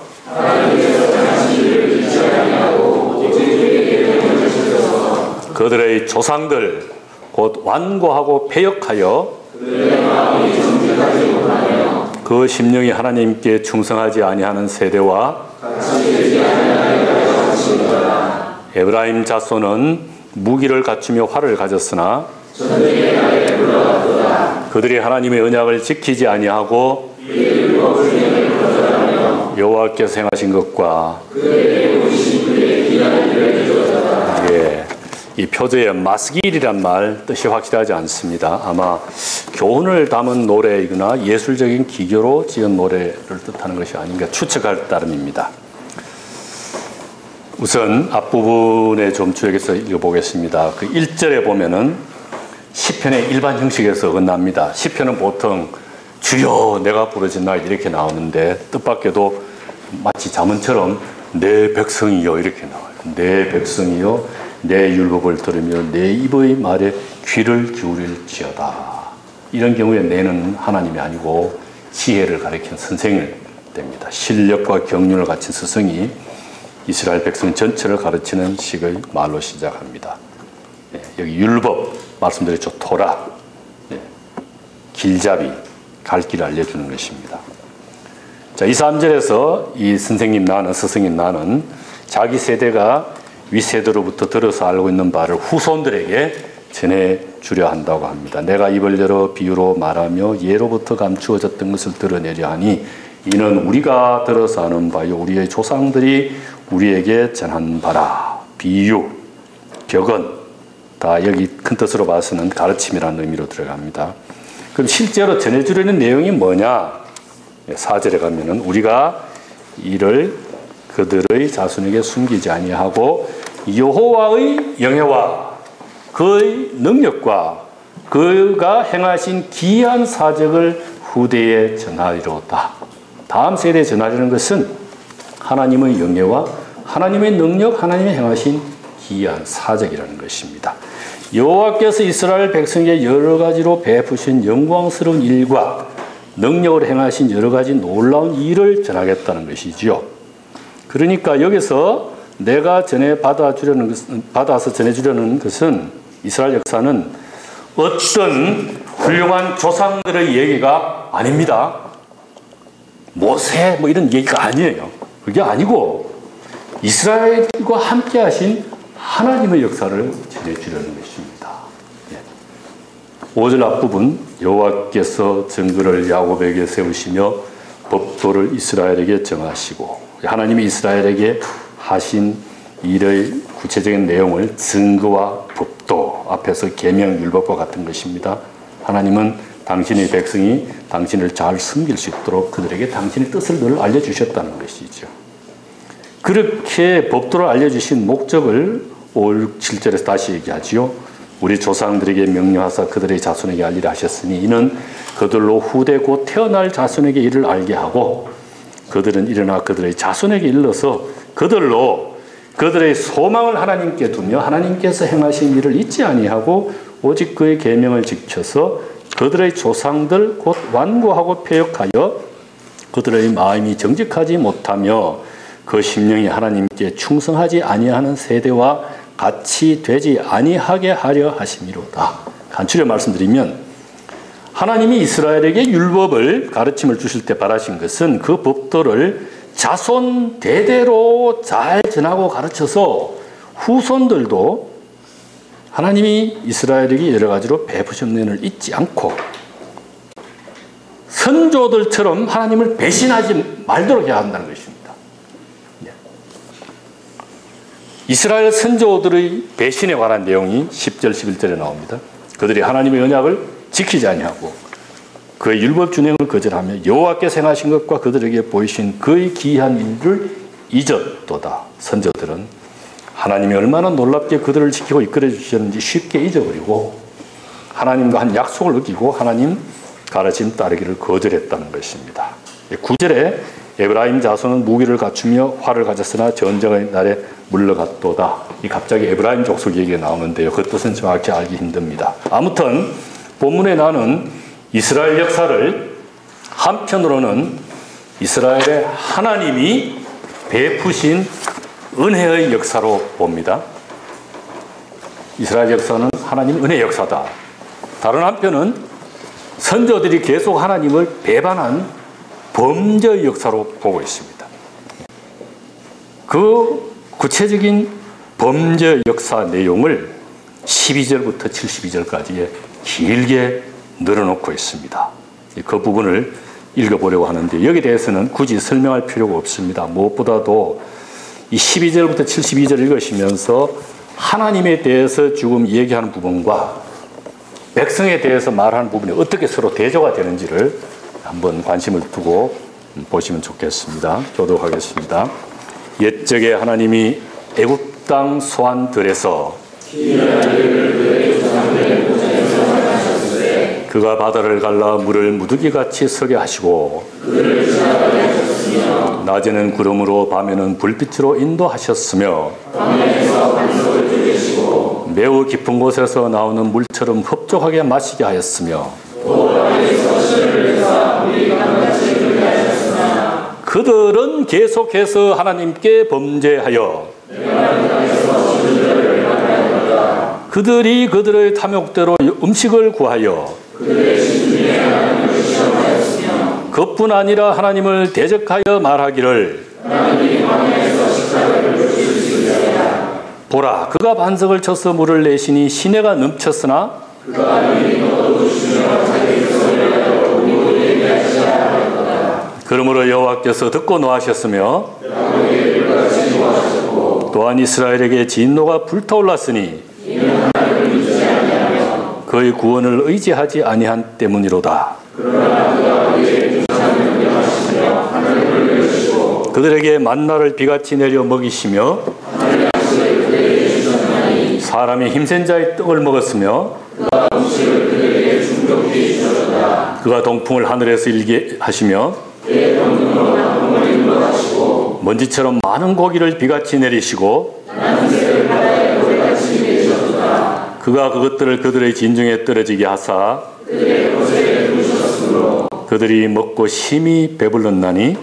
그들의 조상들 곧 완고하고 패역하여 그 심령이 하나님께 충성하지 아니하는 세대와 에브라임 자손은 무기를 갖추며 활을 가졌으나 그들이 하나님의 언약을 지키지 아니하고 여호와께서 행하신 것과 이 표제에 마스길이란 말 뜻이 확실하지 않습니다. 아마 교훈을 담은 노래이거나 예술적인 기교로 지은 노래를 뜻하는 것이 아닌가 추측할 따름입니다. 우선 앞부분에 좀 주역해서 읽어보겠습니다. 그 1절에 보면은 시편의 일반 형식에서 어긋납니다. 시편은 보통 주여 내가 부르짖 나이다 이렇게 나오는데 뜻밖에도 마치 잠언처럼 내 백성이여 이렇게 나와요. 내 백성이여 내 율법을 들으며 내 입의 말에 귀를 기울일지어다. 이런 경우에 내는 하나님이 아니고 지혜를 가리킨 선생이 됩니다. 실력과 경륜을 갖춘 스승이 이스라엘 백성 전체를 가르치는 식의 말로 시작합니다. 여기 율법 말씀드렸죠. 토라, 길잡이, 갈 길을 알려주는 것입니다. 자, 이 3절에서 이 선생님 나는 스승인 나는 자기 세대가 윗세대로부터 들어서 알고 있는 바를 후손들에게 전해주려 한다고 합니다. 내가 입을 열어 비유로 말하며 예로부터 감추어졌던 것을 드러내려 하니 이는 우리가 들어서 아는 바요 우리의 조상들이 우리에게 전한 바라. 비유, 격언 다 여기 큰 뜻으로 봐서는 가르침이라는 의미로 들어갑니다. 그럼 실제로 전해주려는 내용이 뭐냐? 4절에 가면은 우리가 이를 그들의 자손에게 숨기지 아니하고 여호와의 영예와 그의 능력과 그가 행하신 기이한 사적을 후대에 전하리로다. 다음 세대에 전하려는 것은 하나님의 영예와 하나님의 능력, 하나님의 행하신 기이한 사적이라는 것입니다. 여호와께서 이스라엘 백성에게 여러 가지로 베푸신 영광스러운 일과 능력을 행하신 여러 가지 놀라운 일을 전하겠다는 것이지요. 그러니까 여기서 내가 받아서 전해주려는 것은 이스라엘 역사는 어떤 훌륭한 조상들의 얘기가 아닙니다. 모세 뭐 이런 얘기가 아니에요. 그게 아니고 이스라엘과 함께 하신 하나님의 역사를 전해주려는 것입니다. 5절 앞부분 여호와께서 증거를 야곱에게 세우시며 법도를 이스라엘에게 정하시고 하나님이 이스라엘에게 하신 일의 구체적인 내용을 증거와 법도 앞에서 계명 율법과 같은 것입니다. 하나님은 당신의 백성이 당신을 잘 섬길 수 있도록 그들에게 당신의 뜻을 늘 알려주셨다는 것이죠. 그렇게 법도를 알려주신 목적을 5, 6, 7절에서 다시 얘기하지요. 우리 조상들에게 명령하사 그들의 자손에게 알리라 하셨으니 이는 그들로 후대 곧 태어날 자손에게 이를 알게 하고 그들은 일어나 그들의 자손에게 일러서 그들로 그들의 소망을 하나님께 두며 하나님께서 행하신 일을 잊지 아니하고 오직 그의 계명을 지켜서 그들의 조상들 곧 완고하고 패역하여 그들의 마음이 정직하지 못하며 그 심령이 하나님께 충성하지 아니하는 세대와 같이 되지 아니하게 하려 하심이로다. 간추려 말씀드리면 하나님이 이스라엘에게 율법을 가르침을 주실 때 바라신 것은 그 법도를 자손 대대로 잘 전하고 가르쳐서 후손들도 하나님이 이스라엘에게 여러 가지로 베푸신 은혜를 잊지 않고 선조들처럼 하나님을 배신하지 말도록 해야 한다는 것입니다. 이스라엘 선조들의 배신에 관한 내용이 10절, 11절에 나옵니다. 그들이 하나님의 언약을 지키지 아니하고 그의 율법 준행을 거절하며 여호와께서 행하신 것과 그들에게 보이신 그의 기이한 일을 잊었도다. 선조들은 하나님이 얼마나 놀랍게 그들을 지키고 이끌어 주셨는지 쉽게 잊어버리고 하나님과 한 약속을 어기고 하나님 가르침 따르기를 거절했다는 것입니다. 9절에 에브라임 자손은 무기를 갖추며 활을 가졌으나 전쟁의 날에 물러갔도다. 이 갑자기 에브라임 족속 얘기가 나오는데요. 그 뜻은 정확히 알기 힘듭니다. 아무튼 본문에 나는 이스라엘 역사를 한편으로는 이스라엘의 하나님이 베푸신 은혜의 역사로 봅니다. 이스라엘 역사는 하나님 은혜 역사다. 다른 한편은 선조들이 계속 하나님을 배반한 범죄의 역사로 보고 있습니다. 그 구체적인 범죄 역사 내용을 12절부터 72절까지 길게 늘어놓고 있습니다. 그 부분을 읽어보려고 하는데 여기에 대해서는 굳이 설명할 필요가 없습니다. 무엇보다도 이 12절부터 72절 읽으시면서 하나님에 대해서 지금 얘기하는 부분과 백성에 대해서 말하는 부분이 어떻게 서로 대조가 되는지를 한번 관심을 두고 보시면 좋겠습니다. 교독하겠습니다. 옛적에 하나님이 애굽 땅 소환들에서 그가 바다를 갈라 물을 무더기같이 서게 하시고 낮에는 구름으로 밤에는 불빛으로 인도하셨으며 매우 깊은 곳에서 나오는 물처럼 흡족하게 마시게 하였으며 그들은 계속해서 하나님께 범죄하여 그들이 그들의 탐욕대로 음식을 구하여 그뿐 아니라 하나님을 대적하여 말하기를 보라 그가 반석을 쳐서 물을 내시니 시내가 넘쳤으나 그러므로 여호와께서 듣고 노하셨으며 또한 이스라엘에게 진노가 불타올랐으니 그의 구원을 의지하지 아니한 때문이로다. 그들에게 만나를 비같이 내려 먹이시며 사람이 힘센 자의 떡을 먹었으며 그가 동풍을 하늘에서 일게 하시며 먼지처럼 많은 고기를 비같이 내리시고 그가 그것들을 그들의 진중에 떨어지게 하사 그들이 먹고 심히 배불렀나니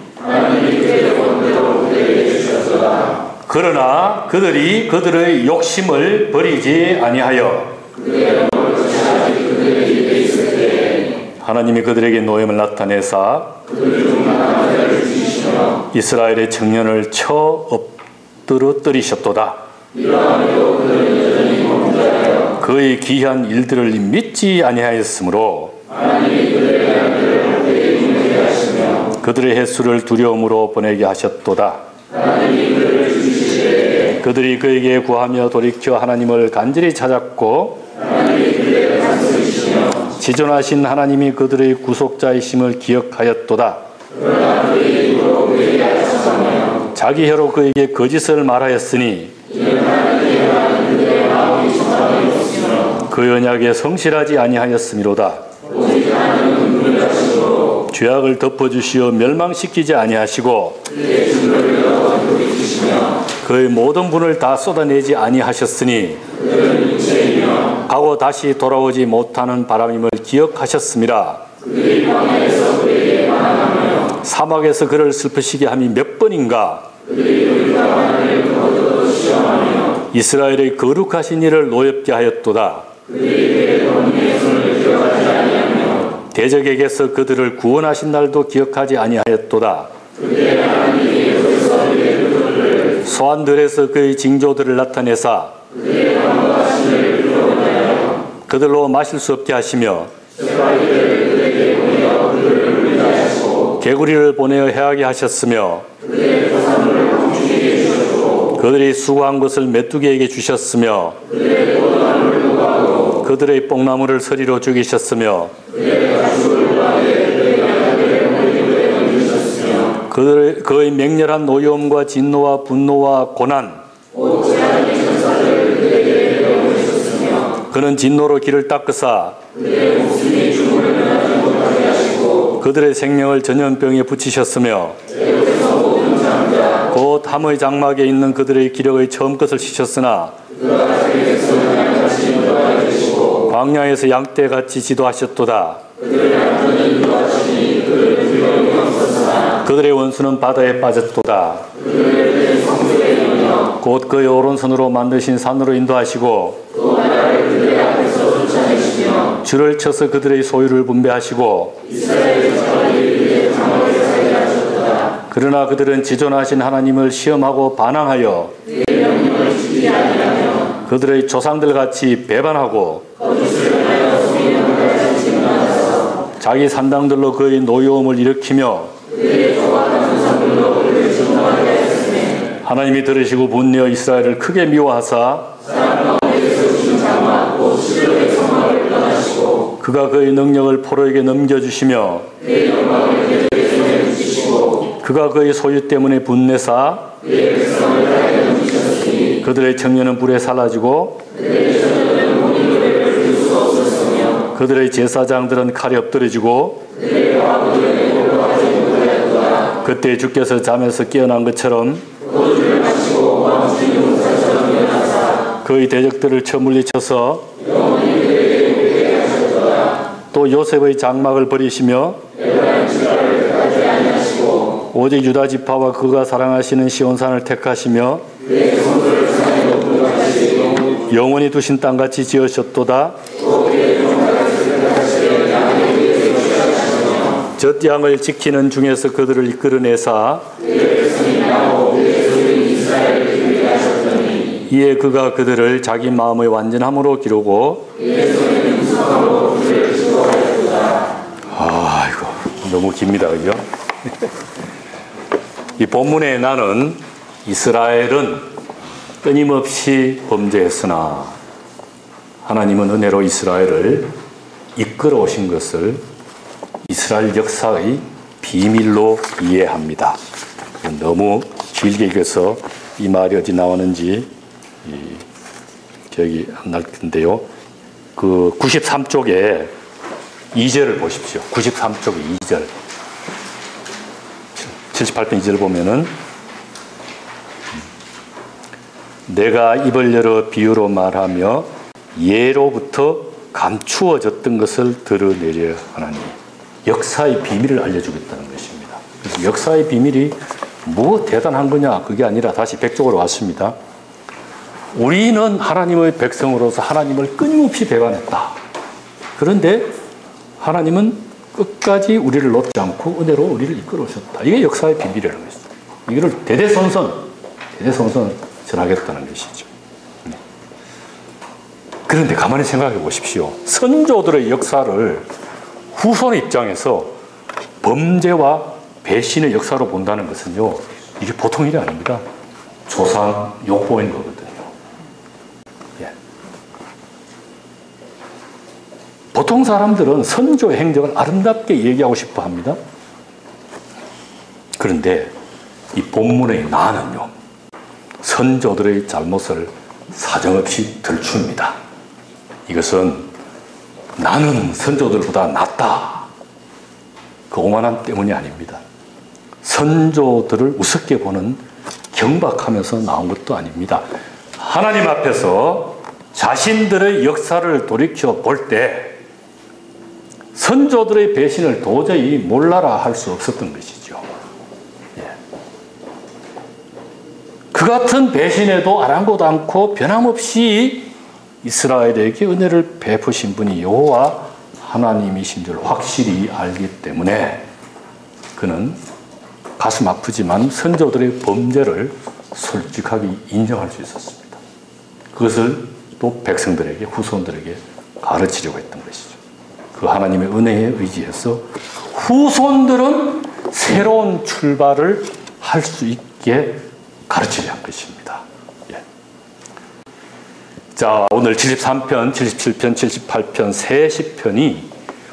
그러나 그들이 그들의 욕심을 버리지 아니하여 하나님이 그들에게 노염을 나타내사 이스라엘의 청년을 쳐 엎드러뜨리셨도다. 그의 기이한 일들을 믿지 아니하였으므로 그들의 횟수를 두려움으로 보내게 하셨도다. 그들이 그에게 구하며 돌이켜 하나님을 간절히 찾았고 지존하신 하나님이 그들의 구속자이심을 기억하였도다. 자기 혀로 그에게 거짓을 말하였으니 그 언약에 성실하지 아니하였음이로다. 죄악을 덮어주시어 멸망시키지 아니하시고 그의 모든 분을 다 쏟아내지 아니하셨으니 가고 다시 돌아오지 못하는 바람임을 기억하셨습니다. 사막에서 그를 슬프시게 함이 몇 번인가. 이스라엘의 거룩하신 이를 노엽게 하였도다. 대적에게서 그들을 구원하신 날도 기억하지 아니하였도다. 소환들에서 그의 징조들을 나타내사 그들로 마실 수 없게 하시며 개구리를 보내어 해하게 하셨으며 그들이 수고한 것을 메뚜기에게 주셨으며 그들의 뽕나무를 서리로 죽이셨으며 그의 맹렬한 노여움과 진노와 분노와 고난 그는 진노로 길을 닦으사 그들의 생명을 전염병에 붙이셨으며 곧 함의 장막에 있는 그들의 기력의 처음 것을 씻었으나 광야에서 양떼같이 지도하셨도다. 그들의 원수는 바다에 빠졌도다. 곧 그의 오른손으로 만드신 산으로 인도하시고 줄을 쳐서 그들의 소유를 분배하시고 그러나 그들은 지존하신 하나님을 시험하고 반항하여 그들의 조상들같이 배반하고 자기 산당들로 그의 노여움을 일으키며 하나님이 들으시고 분내어 이스라엘을 크게 미워하사 그가 그의 능력을 포로에게 넘겨주시며 그가 그의 소유 때문에 분내사 그들의 청년은 불에 사라지고 그들의 제사장들은 칼에 엎드려지고 그때 주께서 잠에서 깨어난 것처럼 그의 대적들을 쳐 물리쳐서 또 요셉의 장막을 버리시며 오직 유다 지파와 그가 사랑하시는 시온산을 택하시며 영원히 두신 땅같이 지으셨도다. 젖양을 지키는 중에서 그들을 이끌어내사 이에 그가 그들을 자기 마음의 완전함으로 기르고 아이고 너무 깁니다. 그죠? 이 본문에 나는 이스라엘은 끊임없이 범죄했으나 하나님은 은혜로 이스라엘을 이끌어 오신 것을 이스라엘 역사의 비밀로 이해합니다. 너무 길게 읽어서 이 말이 어디 나오는지 기억이 안 날 텐데요. 그 93쪽에 2절을 보십시오. 93쪽에 2절. 78편 2절 보면은 내가 입을 열어 비유로 말하며 예로부터 감추어졌던 것을 드러내려 하나니 역사의 비밀을 알려주겠다는 것입니다. 그래서 역사의 비밀이 뭐 대단한 거냐 그게 아니라 다시 백쪽으로 왔습니다. 우리는 하나님의 백성으로서 하나님을 끊임없이 배반했다. 그런데 하나님은 끝까지 우리를 놓지 않고 은혜로 우리를 이끌어 오셨다. 이게 역사의 비밀이라는 것입니다. 이거를 대대손손 전하겠다는 것이죠. 네. 그런데 가만히 생각해 보십시오. 선조들의 역사를 후손의 입장에서 범죄와 배신의 역사로 본다는 것은요, 이게 보통 일이 아닙니다. 조상 욕보인 거거든요. 예. 보통 사람들은 선조의 행적을 아름답게 얘기하고 싶어 합니다. 그런데 이 본문의 나는요, 선조들의 잘못을 사정없이 들춥니다. 이것은 나는 선조들보다 낫다, 그 오만함 때문이 아닙니다. 선조들을 우습게 보는 경박하면서 나온 것도 아닙니다. 하나님 앞에서 자신들의 역사를 돌이켜 볼 때 선조들의 배신을 도저히 몰라라 할 수 없었던 것이죠. 예. 그 같은 배신에도 아랑곳 않고 변함없이 이스라엘에게 은혜를 베푸신 분이 여호와 하나님이신 줄 확실히 알기 때문에 그는 가슴 아프지만 선조들의 범죄를 솔직하게 인정할 수 있었습니다. 그것을 또 백성들에게, 후손들에게 가르치려고 했던 것이죠. 그 하나님의 은혜에 의지해서 후손들은 새로운 출발을 할 수 있게 가르치려 한 것입니다. 예. 자, 오늘 73편, 77편, 78편, 새 시편이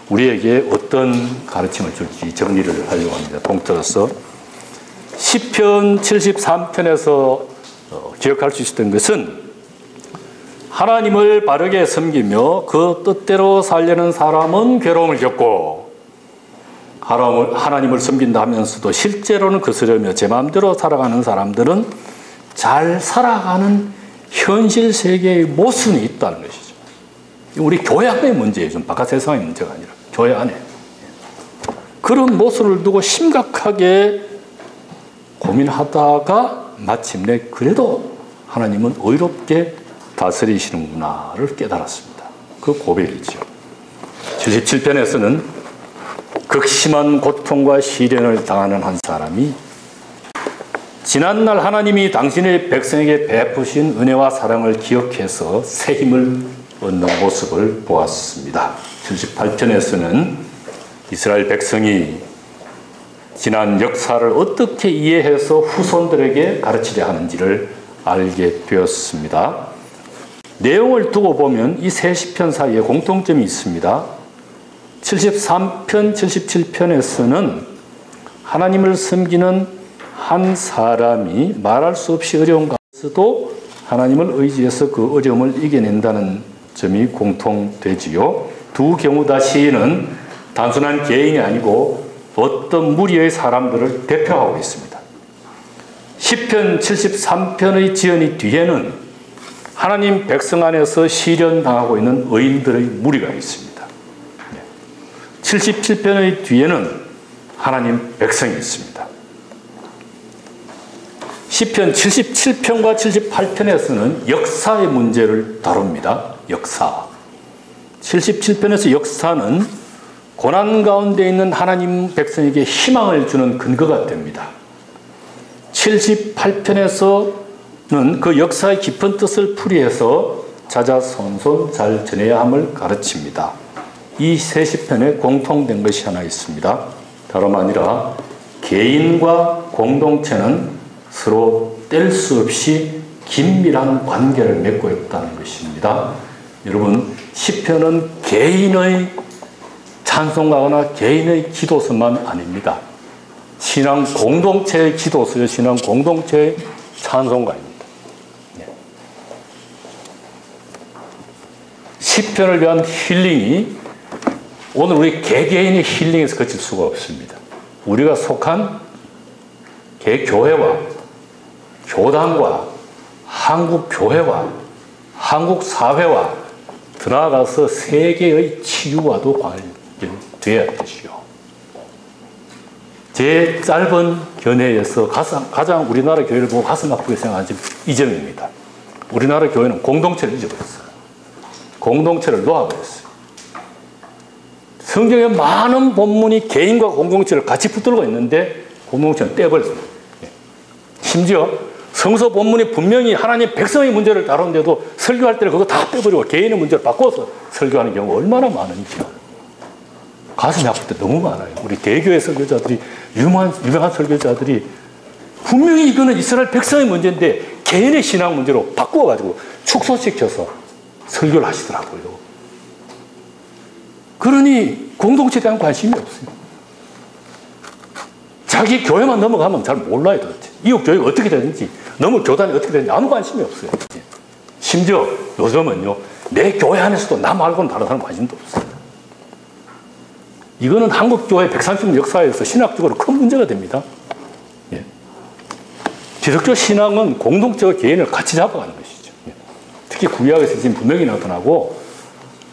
우리에게 어떤 가르침을 줄지 정리를 하려고 합니다. 통틀어서 시편 73편에서 기억할 수 있었던 것은 하나님을 바르게 섬기며 그 뜻대로 살려는 사람은 괴로움을 겪고 하나님을 섬긴다 하면서도 실제로는 거스르며 제 마음대로 살아가는 사람들은 잘 살아가는 현실 세계의 모순이 있다는 것이죠. 우리 교회 안의 문제예요. 좀 바깥 세상의 문제가 아니라 교회 안에. 그런 모순을 두고 심각하게 고민하다가 마침내 그래도 하나님은 의롭게 다스리시는구나를 깨달았습니다. 그 고백이죠. 77편에서는 극심한 고통과 시련을 당하는 한 사람이 지난날 하나님이 당신의 백성에게 베푸신 은혜와 사랑을 기억해서 새 힘을 얻는 모습을 보았습니다. 78편에서는 이스라엘 백성이 지난 역사를 어떻게 이해해서 후손들에게 가르치려 하는지를 알게 되었습니다. 내용을 두고 보면 이 세 시편 사이에 공통점이 있습니다. 73편, 77편에서는 하나님을 섬기는 한 사람이 말할 수 없이 어려운 가운데서도 하나님을 의지해서 그 어려움을 이겨낸다는 점이 공통되지요. 두 경우 다 시인은 단순한 개인이 아니고 어떤 무리의 사람들을 대표하고 있습니다. 시편 73편의 지연이 뒤에는 하나님 백성 안에서 시련당하고 있는 의인들의 무리가 있습니다. 77편의 뒤에는 하나님 백성이 있습니다. 시편 77편과 78편에서는 역사의 문제를 다룹니다. 역사. 77편에서 역사는 고난 가운데 있는 하나님 백성에게 희망을 주는 근거가 됩니다. 78편에서는 그 역사의 깊은 뜻을 풀이해서 자자손손 잘 전해야 함을 가르칩니다. 이 세 시편에 공통된 것이 하나 있습니다. 다름 아니라 개인과 공동체는 서로 뗄 수 없이 긴밀한 관계를 맺고 있다는 것입니다. 여러분, 시편은 개인의 찬송가거나 개인의 기도서만 아닙니다. 신앙 공동체의 기도서요, 신앙 공동체의 찬송가입니다. 시편을 위한 힐링이 오늘 우리 개개인의 힐링에서 그칠 수가 없습니다. 우리가 속한 개교회와 교단과 한국 교회와 한국 사회와 더 나아가서 세계의 치유와도 관련되어야 되지요. 제 짧은 견해에서 가장 우리나라 교회를 보고 가슴 아프게 생각한 점 이 점입니다. 우리나라 교회는 공동체를 잊어버렸어요. 공동체를 놓아버렸어요. 성경에 많은 본문이 개인과 공동체를 같이 붙들고 있는데 공동체는 떼버렸습니다. 심지어 성서 본문이 분명히 하나님 백성의 문제를 다루는데도 설교할 때는 그거 다 빼버리고 개인의 문제를 바꿔서 설교하는 경우가 얼마나 많은지요. 가슴이 아플 때 너무 많아요. 우리 대교회 설교자들이 유명한 설교자들이 분명히 이거는 이스라엘 백성의 문제인데 개인의 신앙 문제로 바꾸어가지고 축소시켜서 설교를 하시더라고요. 그러니 공동체에 대한 관심이 없어요. 자기 교회만 넘어가면 잘 몰라요 도대체. 이웃 교회가 어떻게 되는지, 너무 교단이 어떻게 되는지 아무 관심이 없어요. 심지어 요즘은요, 내 교회 안에서도 나 말고는 다른 사람 관심도 없어요. 이거는 한국 교회 130년 역사에서 신학적으로 큰 문제가 됩니다. 예. 기독교 신앙은 공동체와 개인을 같이 잡아가는 것이죠. 예. 특히 구약에서 지금 분명히 나타나고,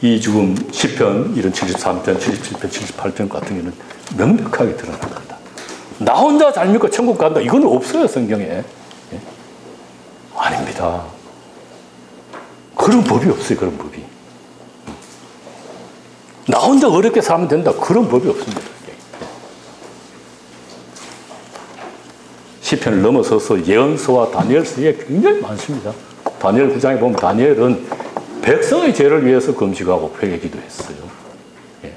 이 지금 시편, 이런 73편, 77편, 78편 같은 경우는 명백하게 드러납니다. 나 혼자 잘 믿고 천국 간다. 이건 없어요, 성경에. 예? 아닙니다. 그런 법이 없어요, 그런 법이. 나 혼자 어렵게 살면 된다. 그런 법이 없습니다. 시편을 넘어서서 예언서와 다니엘서에 굉장히 많습니다. 다니엘 9장에 보면 다니엘은 백성의 죄를 위해서 금식하고 회개 기도했어요. 예.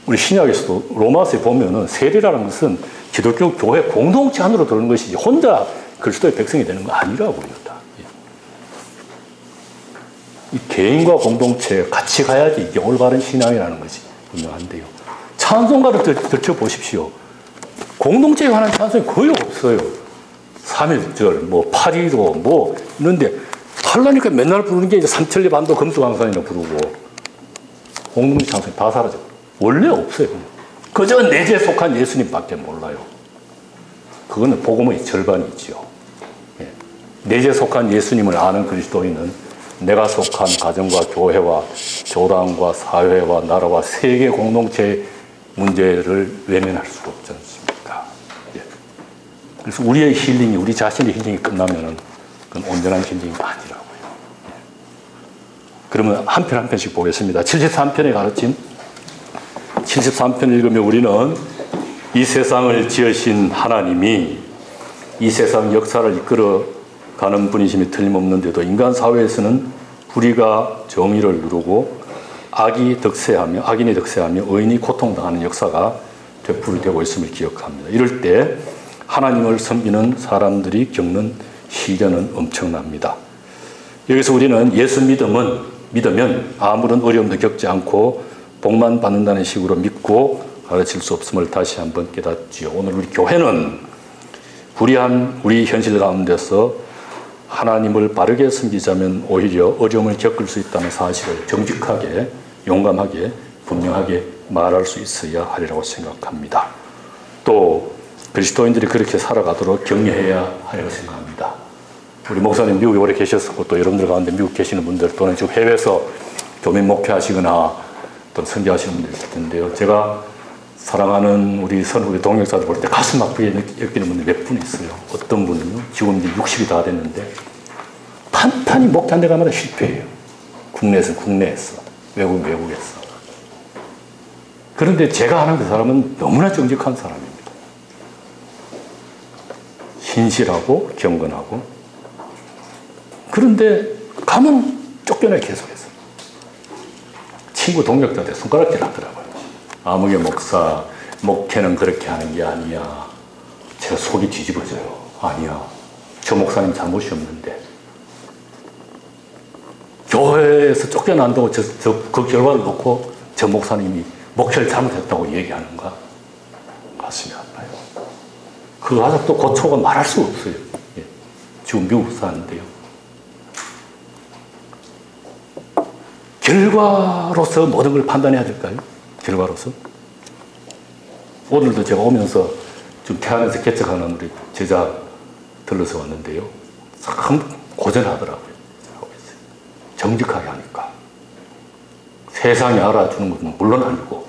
우리 신약에서도 로마서에 보면은 세례라는 것은 기독교 교회 공동체 안으로 들어오는 것이지 혼자 그리스도의 백성이 되는 거 아니라고요. 이 개인과 공동체 같이 가야지 이게 올바른 신앙이라는 것이 분명한데요. 찬송가를 들춰보십시오. 공동체에 관한 찬송이 거의 없어요. 3.1절, 뭐 8.15, 뭐 이런데 하려니까 맨날 부르는 게 이제 삼천리 반도 금수강산이나 부르고 공동체 찬송이 다 사라져. 원래 없어요. 그저 내 죄에 속한 예수님밖에 몰라요. 그거는 복음의 절반이지요. 내 죄에 속한 예수님을 아는 그리스도인은 내가 속한 가정과 교회와 교단과 사회와 나라와 세계 공동체의 문제를 외면할 수가 없지 않습니까? 예. 그래서 우리의 힐링이, 우리 자신의 힐링이 끝나면은 그건 온전한 힐링이 아니라고요. 예. 그러면 한 편 한 편씩 보겠습니다. 73편의 가르침. 73편 읽으면 우리는 이 세상을 지으신 하나님이 이 세상 역사를 이끌어가는 분이심이 틀림없는데도 인간 사회에서는 불의가 정의를 누르고 악인이 득세하며 의인이 고통당하는 역사가 되풀이되고 있음을 기억합니다. 이럴 때 하나님을 섬기는 사람들이 겪는 시련은 엄청납니다. 여기서 우리는 예수 믿으면 아무런 어려움도 겪지 않고 복만 받는다는 식으로 믿고 가르칠 수 없음을 다시 한번 깨닫지요. 오늘 우리 교회는 불의한 우리 현실 가운데서 하나님을 바르게 섬기자면 오히려 어려움을 겪을 수 있다는 사실을 정직하게, 용감하게, 분명하게 말할 수 있어야 하리라고 생각합니다. 또 그리스도인들이 그렇게 살아가도록 격려해야 하리라고 생각합니다. 우리 목사님 미국에 오래 계셨었고 또 여러분들 가운데 미국 계시는 분들 또는 지금 해외에서 교민 목회하시거나 또 선교하시는 분들 있을 텐데요. 제가 사랑하는 우리 선후배 동역자들 볼 때 가슴 아프게 느끼는 분들 몇 분 있어요. 어떤 분은요, 지금 이제 60이 다 됐는데 판판이 목회한 데 가마다 실패해요. 국내에서, 외국에서. 그런데 제가 아는 그 사람은 너무나 정직한 사람입니다. 신실하고 경건하고. 그런데 가면 쫓겨나 계속해서. 친구 동역자한테 손가락질 하더라고요. 아무개 목사, 목회는 그렇게 하는 게 아니야. 제가 속이 뒤집어져요. 아니야. 저 목사님 잘못이 없는데. 교회에서 쫓겨난다고 그 결과를 놓고 저 목사님이 목회를 잘못했다고 얘기하는가? 가슴이 아파요. 그거 아직도 고초가 말할 수가 없어요. 예. 지금 미국 사는데요. 결과로서 모든 걸 판단해야 될까요? 결과로서. 오늘도 제가 오면서 좀 태안에서 개척하는 우리 제자 들러서 왔는데요. 참 고전하더라고요. 정직하게 하니까. 세상이 알아주는 것은 물론 아니고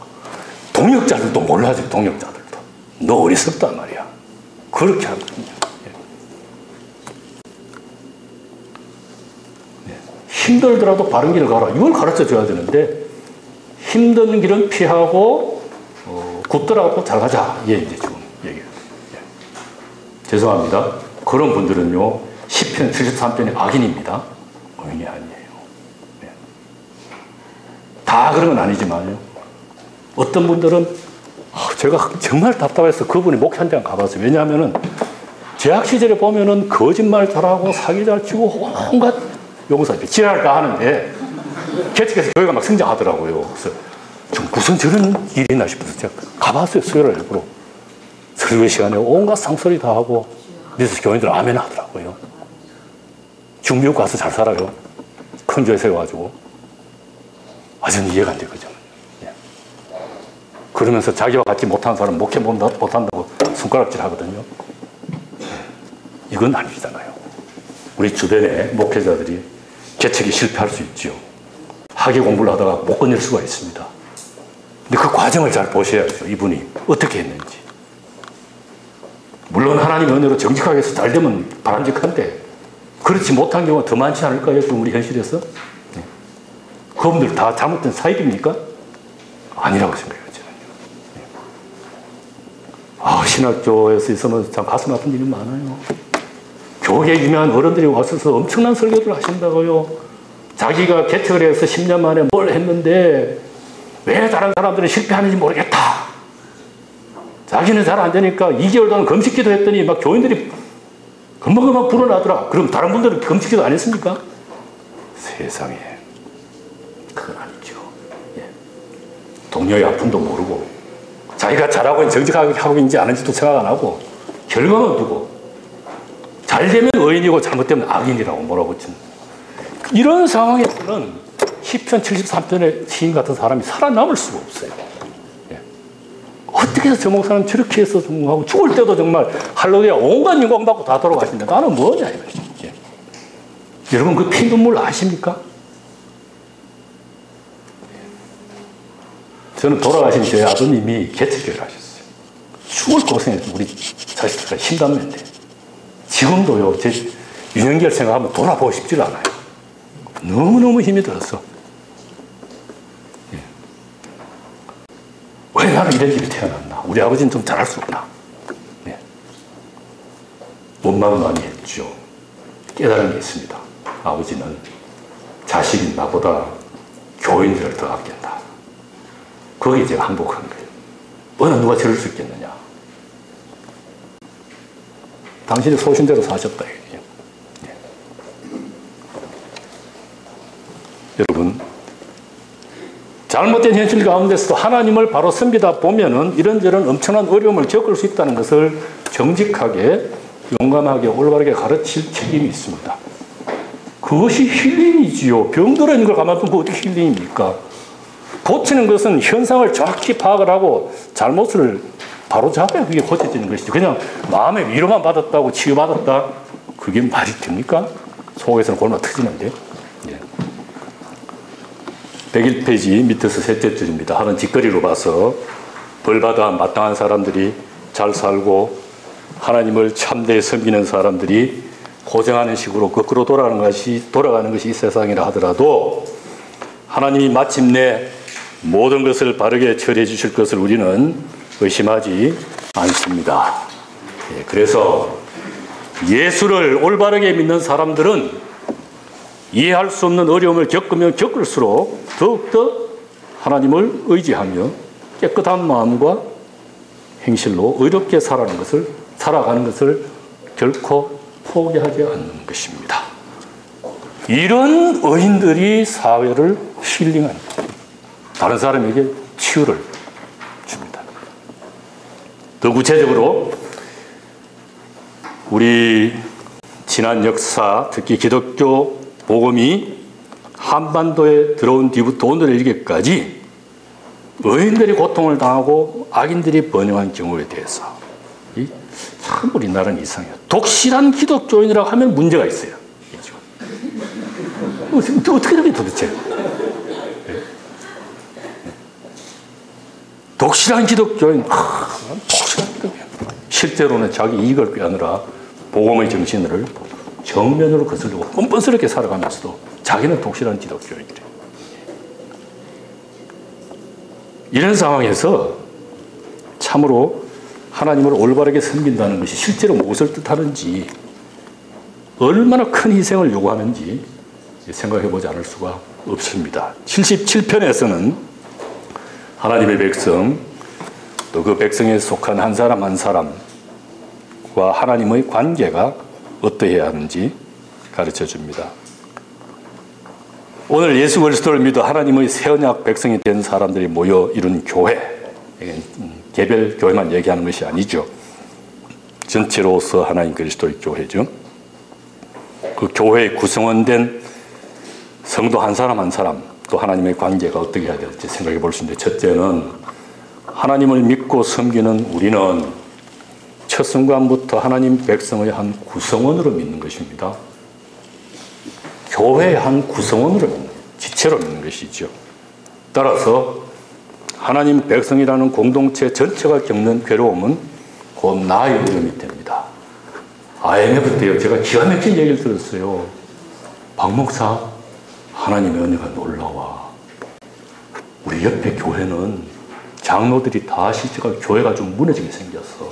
동역자들도 몰라줘. 동역자들도. 너 어리석단 말이야. 그렇게 하거든요. 힘들더라도 바른 길을 가라. 이걸 가르쳐줘야 되는데 힘든 길은 피하고 굳더라도 잘 가자. 예, 이제 지금 얘기해요. 예. 죄송합니다. 그런 분들은요, 시편 73편의 악인입니다. 의인이 아니에요. 예. 다 그런 건 아니지만요. 어떤 분들은 제가 정말 답답해서 그분이 목회 현장 가봤어요. 왜냐하면은 재학 시절에 보면은 거짓말 잘하고 사기 잘 치고 온갖 용사 지랄을 다 하는데 개척해서 교회가 막 성장하더라고요. 그래서 무슨 저런 일이 있나 싶어서 제가 가봤어요. 수요일 일부러. 설교 시간에 온갖 상소리 다 하고 그래서 교인들 아멘 하더라고요. 중미국 가서 잘 살아요. 큰 교회 세워가지고. 저는 이해가 안 되거든요. 예. 그러면서 자기와 같이 못하는 사람 목회 못한다고 손가락질 하거든요. 이건 아니잖아요. 우리 주변에 목회자들이 개척이 실패할 수 있죠. 학위 공부를 하다가 못 건질 수가 있습니다. 근데 그 과정을 잘 보셔야죠. 이분이 어떻게 했는지. 물론 하나님의 은혜로 정직하게 해서 잘 되면 바람직한데 그렇지 못한 경우가 더 많지 않을까요? 지금 우리 현실에서. 네. 그분들 다 잘못된 사입입니까? 아니라고 생각해요. 저는. 신학교에서 있으면 참 가슴 아픈 일이 많아요. 교회에 유명한 어른들이 와서서 엄청난 설교를 하신다고요. 자기가 개척을 해서 10년 만에 뭘 했는데 왜 다른 사람들은 실패하는지 모르겠다. 자기는 잘 안 되니까 2개월 동안 금식기도 했더니 막 교인들이 금방금방 불어나더라. 그럼 다른 분들은 금식기도 안 했습니까? 세상에. 그건 아니죠. 예. 동료의 아픔도 모르고 자기가 잘하고 정직하게 하고 있는지 아는지도 생각 안 하고 결과만 두고 잘 되면 의인이고 잘못되면 악인이라고 몰아붙이는 이런 상황에서는 시편 73편의 시인 같은 사람이 살아남을 수가 없어요. 예. 어떻게 해서 저 목사는 저렇게 해서 성공하고 죽을 때도 정말 할렐루야 온갖 영광 받고 다 돌아가신다. 나는 뭐냐 이거죠. 예. 여러분 그 피눈물 아십니까? 저는 돌아가신 저희 아버님이 개척교회를 하셨어요. 죽을 고생했어요. 우리 자식들과 신담인데 지금도요. 제 유년기를 생각하면 돌아보고 싶지가 않아요. 너무너무 힘이 들었어. 예. 왜 나는 이런 집에 태어났나? 우리 아버지는 좀 잘할 수 없나? 예. 원망 많이 했죠. 깨달은 게 있습니다. 아버지는 자식인 나보다 교인들을 더 아낀다. 거기에 제가 항복한 거예요. 어느 누가 저럴 수 있겠느냐? 당신이 소신대로 사셨다. 예. 여러분, 잘못된 현실 가운데서도 하나님을 바로 섬기다 보면은 이런저런 엄청난 어려움을 겪을 수 있다는 것을 정직하게, 용감하게, 올바르게 가르칠 책임이 있습니다. 그것이 힐링이지요. 병들어 있는 걸 가만두면 어떻게 힐링입니까? 고치는 것은 현상을 정확히 파악을 하고 잘못을 바로 잡아야 그게 고쳐지는 것이죠. 그냥 마음의 위로만 받았다고 치유받았다. 그게 말이 됩니까? 속에서는 골마 터지는데. 예. 101페이지 밑에서 셋째 줄입니다. 하는 짓거리로 봐서 벌받아 마땅한 사람들이 잘 살고 하나님을 참되게 섬기는 사람들이 고생하는 식으로 거꾸로 돌아가는 것이 이 세상이라 하더라도 하나님이 마침내 모든 것을 바르게 처리해 주실 것을 우리는 의심하지 않습니다. 예, 그래서 예수를 올바르게 믿는 사람들은 이해할 수 없는 어려움을 겪으면 겪을수록 더욱더 하나님을 의지하며 깨끗한 마음과 행실로 의롭게 살아가는 것을 결코 포기하지 않는 것입니다. 이런 의인들이 사회를 힐링하는 다른 사람에게 치유를 줍니다. 더 구체적으로 우리 지난 역사, 특히 기독교 복음이 한반도에 들어온 뒤부터 오늘에 이르기까지 의인들이 고통을 당하고 악인들이 번영한 경우에 대해서 참 우리나라는 이상해요. 독실한 기독교인이라고 하면 문제가 있어요. 어떻게 되게 도대체? 독실한 기독교인, 독실한 기독교인. 실제로는 자기 이익을 꾀하느라 복음의 정신을 정면으로 거스르고 뻔뻔스럽게 살아가면서도 자기는 독실한 기독교인이래. 이런 상황에서 참으로 하나님을 올바르게 섬긴다는 것이 실제로 무엇을 뜻하는지, 얼마나 큰 희생을 요구하는지 생각해보지 않을 수가 없습니다. 77편에서는 하나님의 백성, 또 그 백성에 속한 한 사람 한 사람과 하나님의 관계가 어떠해야 하는지 가르쳐 줍니다. 오늘 예수 그리스도를 믿어 하나님의 새 언약 백성이 된 사람들이 모여 이룬 교회, 개별 교회만 얘기하는 것이 아니죠. 전체로서 하나님 그리스도의 교회죠. 그 교회의 구성원된 성도 한 사람 한 사람, 또 하나님의 관계가 어떻게 해야 될지 생각해 볼 수 있는데, 첫째는 하나님을 믿고 섬기는 우리는 첫 순간부터 하나님 백성의 한 구성원으로 믿는 것입니다. 교회의 한 구성원으로 믿는, 지체로 믿는 것이죠. 따라서 하나님 백성이라는 공동체 전체가 겪는 괴로움은 곧 나의 어려움이 됩니다. IMF 때요, 제가 기가 막힌 얘기를 들었어요. 박 목사, 하나님의 은혜가 놀라워. 우리 옆에 교회는 장로들이 다 실제가 교회가 좀 무너지게 생겼어.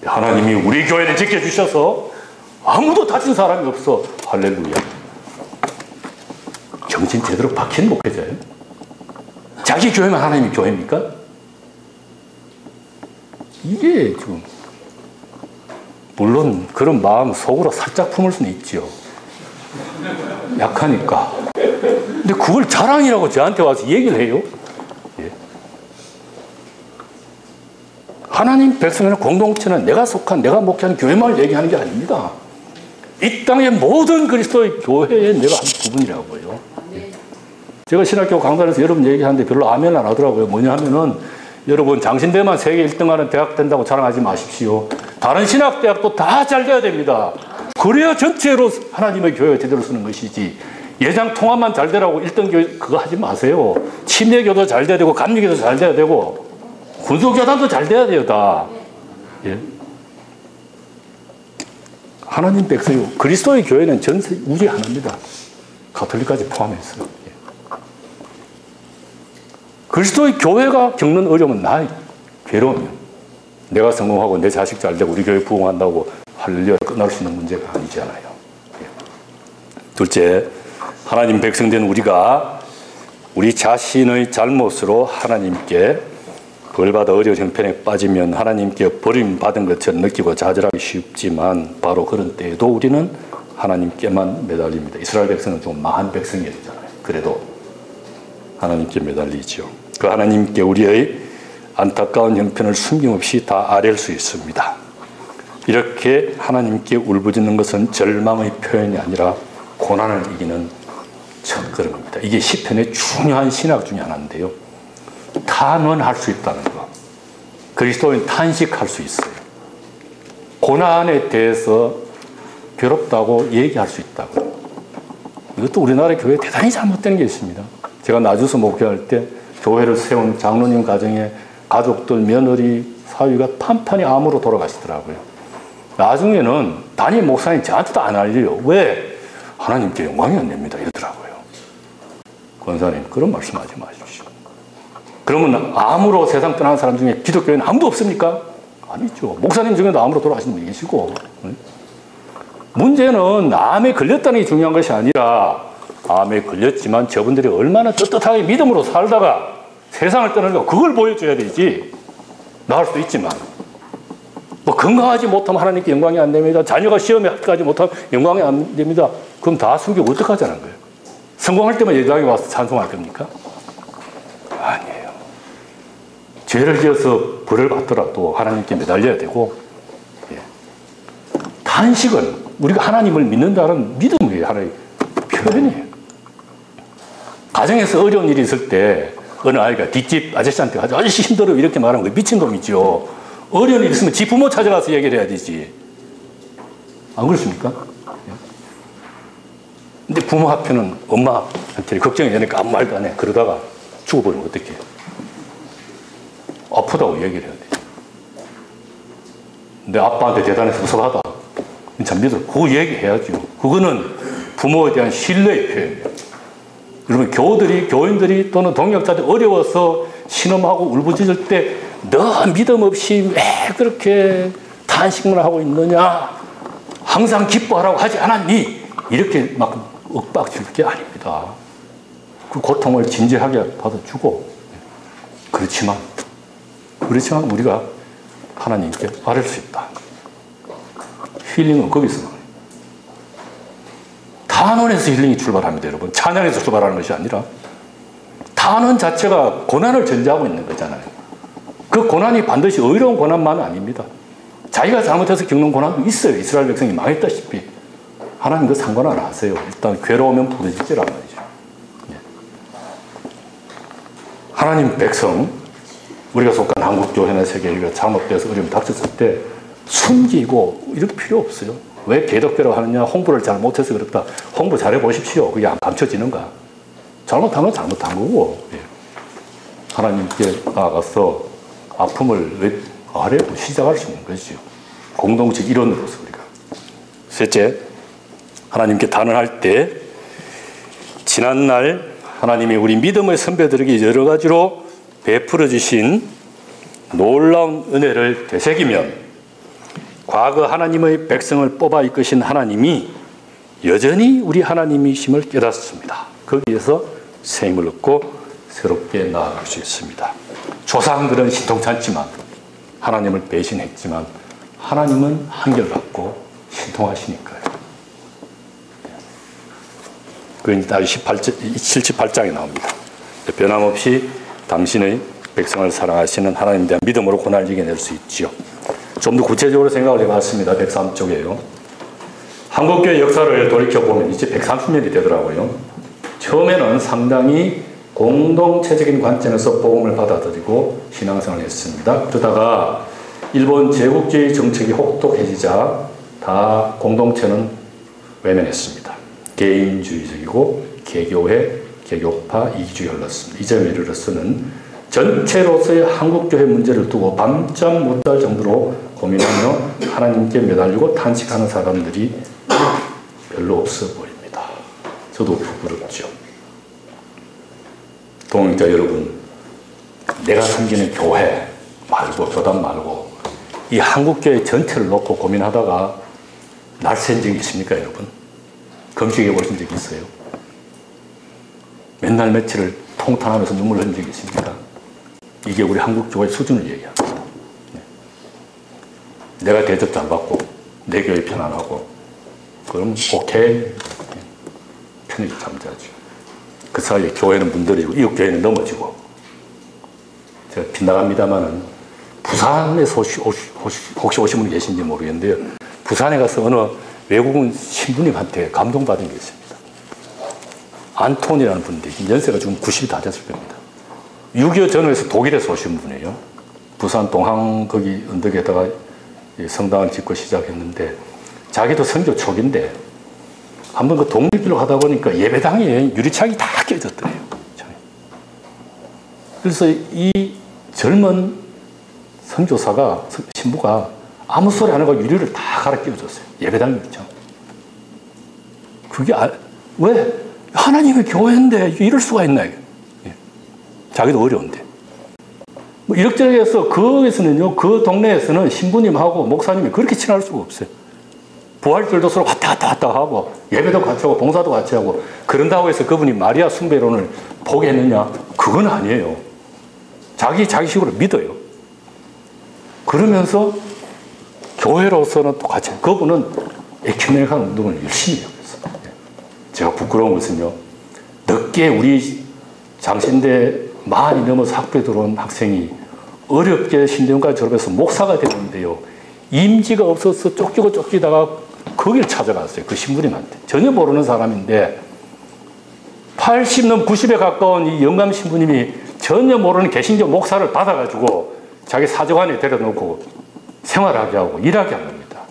하나님이 우리 교회를 지켜주셔서 아무도 다친 사람이 없어. 할렐루야. 정신 제대로 박힌 목회자예요. 자기 교회만 하나님이 교회입니까? 이게 지금, 물론 그런 마음 속으로 살짝 품을 수는 있죠. 약하니까. 근데 그걸 자랑이라고 저한테 와서 얘기를 해요. 예. 하나님 백성이나 공동체는 내가 속한, 내가 목회하는 교회만 얘기하는 게 아닙니다. 이 땅의 모든 그리스도의 교회의 내가 한 부분이라고요. 예. 제가 신학교 강단에서 여러분 얘기하는데 별로 아멘 안 하더라고요. 뭐냐 하면은, 여러분 장신대만 세계 1등하는 대학 된다고 자랑하지 마십시오. 다른 신학대학도 다 잘 돼야 됩니다. 그래야 전체로 하나님의 교회가 제대로 쓰는 것이지, 예장 통합만 잘 되라고 1등 교회 그거 하지 마세요. 침례교도 잘 돼야 되고, 감리교도 잘 돼야 되고, 군소교단도 잘 돼야 돼요, 다. 예. 하나님 백성이고, 그리스도의 교회는 전 우주에 하나입니다. 가톨릭까지 포함해서. 예. 그리스도의 교회가 겪는 어려움은 나의 괴로움이요. 내가 성공하고 내 자식 잘 되고 우리 교회 부흥한다고 할렐루야 끝날 수 있는 문제가 아니잖아요. 예. 둘째, 하나님 백성 된 우리가 우리 자신의 잘못으로 하나님께 벌받아 어려운 형편에 빠지면 하나님께 버림받은 것처럼 느끼고 좌절하기 쉽지만, 바로 그런 때에도 우리는 하나님께만 매달립니다. 이스라엘 백성은 좀 망한 백성이었잖아요. 그래도 하나님께 매달리죠. 그 하나님께 우리의 안타까운 형편을 숨김없이 다 아뢰을 수 있습니다. 이렇게 하나님께 울부짖는 것은 절망의 표현이 아니라 고난을 이기는 첫걸음입니다. 이게 시편의 중요한 신학 중에 하나인데요. 탄원할 수 있다는 거. 그리스도인 탄식할 수 있어요. 고난에 대해서 괴롭다고 얘기할 수 있다고요. 이것도 우리나라 교회에 대단히 잘못된 게 있습니다. 제가 나주서 목회할 때 교회를 세운 장로님 가정에 가족들, 며느리, 사위가 판판이 암으로 돌아가시더라고요. 나중에는 담임 목사님 저한테도 안 알려요. 왜? 하나님께 영광이 안 됩니다. 이러더라고요. 권사님, 그런 말씀하지 마십시오. 그러면 암으로 세상 떠난 사람 중에 기독교에는 아무도 없습니까? 아니죠. 목사님 중에도 암으로 돌아가시는 분이 계시고. 문제는 암에 걸렸다는 게 중요한 것이 아니라, 암에 걸렸지만 저분들이 얼마나 떳떳하게 믿음으로 살다가 세상을 떠나는가, 그걸 보여줘야 되지. 나을 수도 있지만, 뭐 건강하지 못하면 하나님께 영광이 안 됩니다. 자녀가 시험에 합격하지 못하면 영광이 안 됩니다. 그럼 다 숨기고 어떡하자는 거예요? 성공할 때만 예배당에 와서 찬송할 겁니까? 아니에요. 죄를 지어서 벌을 받더라도 하나님께 매달려야 되고, 예. 탄식은 우리가 하나님을 믿는다는 믿음의 하나의 표현이에요. 가정에서 어려운 일이 있을 때 어느 아이가 뒷집 아저씨한테 가서 아저씨 힘들어요 이렇게 말하는 거예요. 미친놈이죠. 어려운 일 있으면 지 부모 찾아가서 얘기를 해야 되지. 안 그렇습니까? 근데 부모 앞에는 엄마한테 걱정이 되니까 아무 말도 안 해. 그러다가 죽어버리면 어떡해. 아프다고 얘기를 해야 돼. 내 아빠한테 대단해서 무섭하다. 참 믿어. 그거 얘기해야죠. 그거는 부모에 대한 신뢰의 표현이에요. 여러분, 교인들이 또는 동역자들이 어려워서 신음하고 울부짖을 때 너 믿음 없이 왜 그렇게 탄식만 하고 있느냐? 항상 기뻐하라고 하지 않았니? 이렇게 막 윽박질 게 아닙니다. 그 고통을 진지하게 받아주고, 그렇지만 그렇지만 우리가 하나님께 아뢰 수 있다. 힐링은 거기서 나와요. 단원에서 힐링이 출발합니다, 여러분. 찬양에서 출발하는 것이 아니라 단원 자체가 고난을 전제하고 있는 거잖아요. 그 고난이 반드시 의로운 고난만은 아닙니다. 자기가 잘못해서 겪는 고난도 있어요. 이스라엘 백성이 망했다시피. 하나님 그 상관 안 하세요. 일단 괴로우면 부르짖으란 말이죠. 하나님 백성, 우리가 속한 한국교회나 세계교회가 잘못돼서 어려움이 닥쳤을 때 숨기고 이럴 필요 없어요. 왜 개독교라고 하느냐? 홍보를 잘 못해서 그렇다. 홍보 잘해 보십시오. 그게 안 감춰지는가? 잘못하면 잘못한 거고, 하나님께 나아가서 아픔을 아뢰고 시작할 수 있는 것이죠. 공동체 일원으로서 우리가. 셋째, 하나님께 단언할 때 지난날 하나님이 우리 믿음의 선배들에게 여러 가지로 베풀어 주신 놀라운 은혜를 되새기면 과거 하나님의 백성을 뽑아 이끄신 하나님이 여전히 우리 하나님이심을 깨닫습니다. 거기에서 새 힘을 얻고 새롭게 나아갈 수 있습니다. 조상들은 신통찮지만 하나님을 배신했지만 하나님은 한결같고 신통하시니까요. 그게 이제 78장에 나옵니다. 변함없이 당신의 백성을 사랑하시는 하나님에 대한 믿음으로 고난을 이겨낼 수 있지요. 좀 더 구체적으로 생각을 해봤습니다. 103쪽에요. 한국교회 역사를 돌이켜보면 이제 130년이 되더라고요. 처음에는 상당히 공동체적인 관점에서 복음을 받아들이고 신앙생활을 했습니다. 그러다가 일본 제국주의 정책이 혹독해지자 다 공동체는 외면했습니다. 개인주의적이고 개교회, 개교파, 이기주의 흘렀습니다. 이 점에 이르러서는 전체로서의 한국교회 문제를 두고 밤잠 못 잘 정도로 고민하며 하나님께 매달리고 탄식하는 사람들이 별로 없어 보입니다. 저도 부끄럽죠. 동역자 여러분, 내가 섬기는 교회 말고 교단 말고 이 한국교회 전체를 놓고 고민하다가 날샌 적이 있습니까, 여러분? 금식해 보신 적이 있어요? 맨날 며칠을 통탄하면서 눈물 흘린 적이 있습니까? 이게 우리 한국교회 수준을 얘기합니다. 내가 대접 잘 받고 내 교회 편안하고 그럼 오케이 편하게 잠자죠. 그 사이에 교회는 문드리고 이웃 교회는 넘어지고. 제가 빗나갑니다만은 부산에서 혹시 오신 분 계신지 모르겠는데요. 부산에 가서 어느 외국인 신부님한테 감동받은 게 있습니다. 안톤이라는 분인데 연세가 지금 90이 다 됐을 겁니다. 6.25 전후에서 독일에서 오신 분이에요. 부산 동항 거기 언덕에다가 성당을 짓고 시작했는데 자기도 선교 초기인데 한번 그 독립길로 가다 보니까 예배당에 유리창이 다 깨졌더래요. 그래서 이 젊은 선교사가, 신부가 아무 소리 안 하고 유리를 다 갈아 끼워줬어요. 예배당 유리창. 그게 왜? 하나님의 교회인데 이럴 수가 있나? 자기도 어려운데. 뭐 이렇게 해서 거기서는요, 그 동네에서는 신부님하고 목사님이 그렇게 친할 수가 없어요. 부활절도 서로 왔다 갔다 하고, 예배도 같이 하고, 봉사도 같이 하고, 그런다고 해서 그분이 마리아 숭배론을 포기했느냐? 그건 아니에요. 자기식으로 믿어요. 그러면서 교회로서는 똑같이, 그분은 에큐메니컬 운동을 열심히 해요. 제가 부끄러운 것은요, 늦게 우리 장신대 많이 넘어서 학부에 들어온 학생이 어렵게 신대원까지 졸업해서 목사가 되는데요. 임지가 없어서 쫓기다가 거길 찾아갔어요. 그 신부님한테. 전혀 모르는 사람인데 80 넘 90에 가까운 이 영감 신부님이 전혀 모르는 개신교 목사를 받아가지고 자기 사저관에 데려놓고 생활하게 하고 일하게 한 겁니다.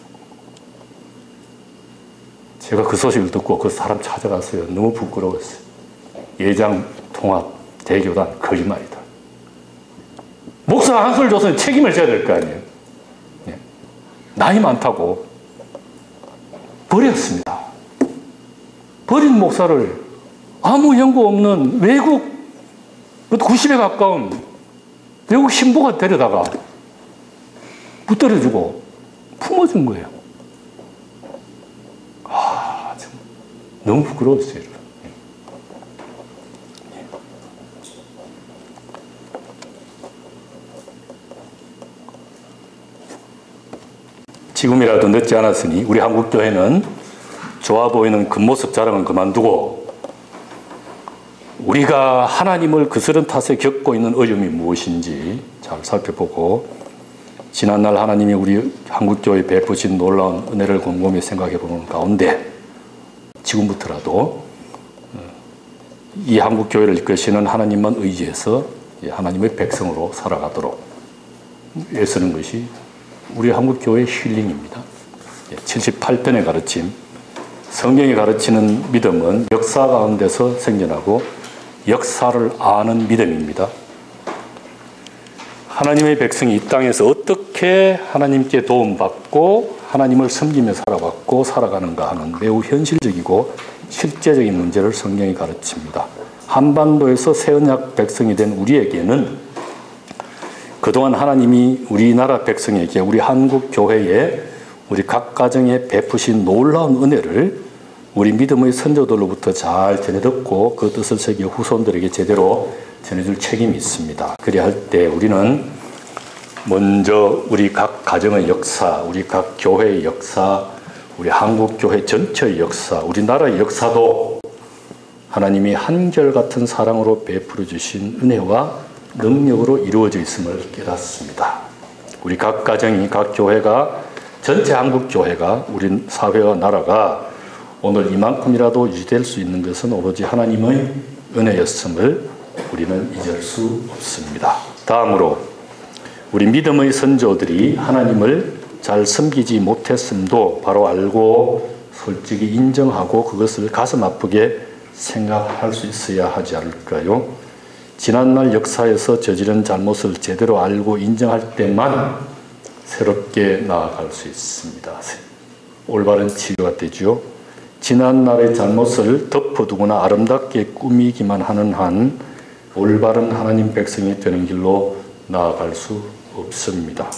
제가 그 소식을 듣고 그 사람 찾아갔어요. 너무 부끄러웠어요. 예장 통합 대교단 거짓말이다. 목사가 한 소리 줬으면 책임을 져야 될 거 아니에요. 네. 나이 많다고 버렸습니다. 버린 목사를 아무 연고 없는 외국 90에 가까운 외국 신부가 데려다가 붙들어주고 품어준 거예요. 참 너무 부끄러웠어요. 지금이라도 늦지 않았으니 우리 한국교회는 좋아 보이는 겉모습 자랑은 그만두고 우리가 하나님을 그스른 탓에 겪고 있는 어려움이 무엇인지 잘 살펴보고 지난날 하나님이 우리 한국교회에 베푸신 놀라운 은혜를 곰곰이 생각해 보는 가운데 지금부터라도 이 한국교회를 이끄시는 하나님만 의지해서 하나님의 백성으로 살아가도록 애쓰는 것이 우리 한국교회의 힐링입니다. 78편의 가르침, 성경이 가르치는 믿음은 역사 가운데서 생겨나고 역사를 아는 믿음입니다. 하나님의 백성이 이 땅에서 어떻게 하나님께 도움받고 하나님을 섬기며 살아왔고 살아가는가 하는 매우 현실적이고 실제적인 문제를 성경이 가르칩니다. 한반도에서 새 언약 백성이 된 우리에게는 그동안 하나님이 우리나라 백성에게 우리 한국 교회에 우리 각 가정에 베푸신 놀라운 은혜를 우리 믿음의 선조들로부터 잘 전해듣고 그 뜻을 새겨 후손들에게 제대로 전해줄 책임이 있습니다. 그래야 할 때 우리는 먼저 우리 각 가정의 역사, 우리 각 교회의 역사, 우리 한국 교회 전체의 역사, 우리나라의 역사도 하나님이 한결같은 사랑으로 베풀어 주신 은혜와 능력으로 이루어져 있음을 깨닫습니다. 우리 각 가정이, 각 교회가, 전체 한국 교회가, 우리 사회와 나라가 오늘 이만큼이라도 유지될 수 있는 것은 오로지 하나님의 은혜였음을 우리는 잊을 수 없습니다. 다음으로 우리 믿음의 선조들이 하나님을 잘 섬기지 못했음도 바로 알고 솔직히 인정하고 그것을 가슴 아프게 생각할 수 있어야 하지 않을까요? 지난날 역사에서 저지른 잘못을 제대로 알고 인정할 때만 새롭게 나아갈 수 있습니다. 올바른 치료가 되죠. 지난날의 잘못을 덮어두거나 아름답게 꾸미기만 하는 한 올바른 하나님 백성이 되는 길로 나아갈 수 없습니다.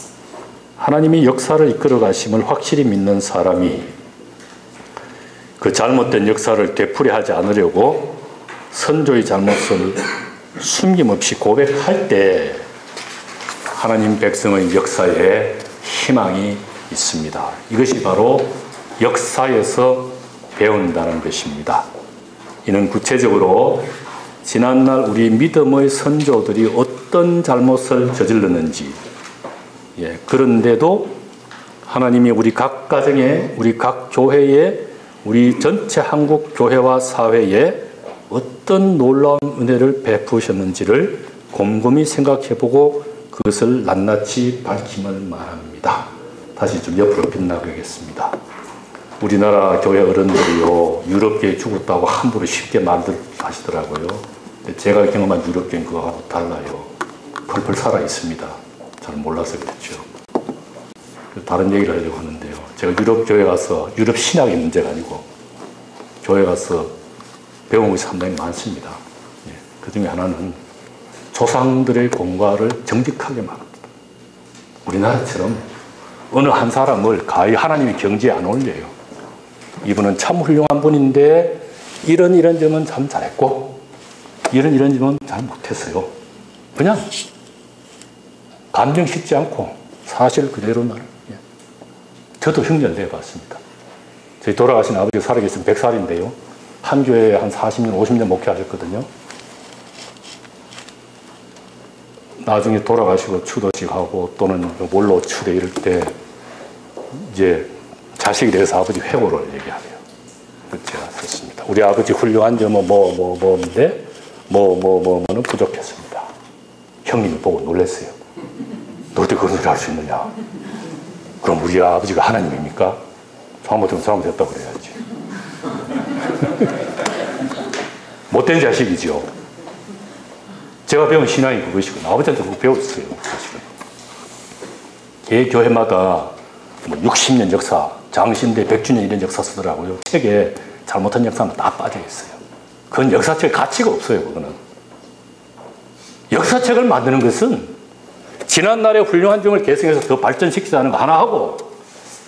하나님이 역사를 이끌어 가심을 확실히 믿는 사람이 그 잘못된 역사를 되풀이하지 않으려고 선조의 잘못을 숨김없이 고백할 때 하나님 백성의 역사에 희망이 있습니다. 이것이 바로 역사에서 배운다는 것입니다. 이는 구체적으로 지난날 우리 믿음의 선조들이 어떤 잘못을 저질렀는지, 그런데도 하나님이 우리 각 가정에, 우리 각 교회에, 우리 전체 한국 교회와 사회에 어떤 놀라운 은혜를 베푸셨는지를 곰곰이 생각해보고 그것을 낱낱이 밝힘을 말합니다. 다시 좀 옆으로 빗나가겠습니다. 우리나라 교회 어른들이요, 유럽계에 죽었다고 함부로 쉽게 말들 하시더라고요. 제가 경험한 유럽계는 그거하고 달라요. 펄펄 살아 있습니다. 잘 몰라서 그렇죠. 다른 얘기를 하려고 하는데요. 제가 유럽 교회 가서, 유럽 신학의 문제가 아니고 교회 가서 배운 것이 상당히 많습니다. 그 중에 하나는 조상들의 공과를 정직하게 말합니다. 우리나라처럼 어느 한 사람을 가히 하나님이 경지에 안 올려요. 이분은 참 훌륭한 분인데 이런 점은 참 잘했고 이런 점은 잘 못했어요. 그냥 감정 싣지 않고 사실 그대로 날. 저도 흉내를 내봤습니다. 저희 돌아가신 아버지가 살아계신 100살인데요. 한 교회에 한 40년, 50년 목회하셨거든요. 나중에 돌아가시고 추도식하고 또는 몰로 추대 이럴 때 이제 자식이 돼서 아버지 회고를 얘기하래요. 제가 썼습니다. 우리 아버지 훌륭한 점은 뭐인데 뭐는 부족했습니다. 형님이 보고 놀랐어요. 너 어떻게 그런 소리 할 수 있느냐? 그럼 우리 아버지가 하나님입니까? 잘못했다고 그래야지. 못된 자식이죠. 제가 배운 신앙이 그것이고 아버지한테 그거 배웠어요. 사실은. 개 교회마다 60년 역사, 장신대 100주년 이런 역사 쓰더라고요. 책에 잘못한 역사는 다 빠져 있어요. 그건 역사책 가치가 없어요. 그거는. 역사책을 만드는 것은 지난날의 훌륭한 점을 계승해서 더 발전시키자는 거 하나 하고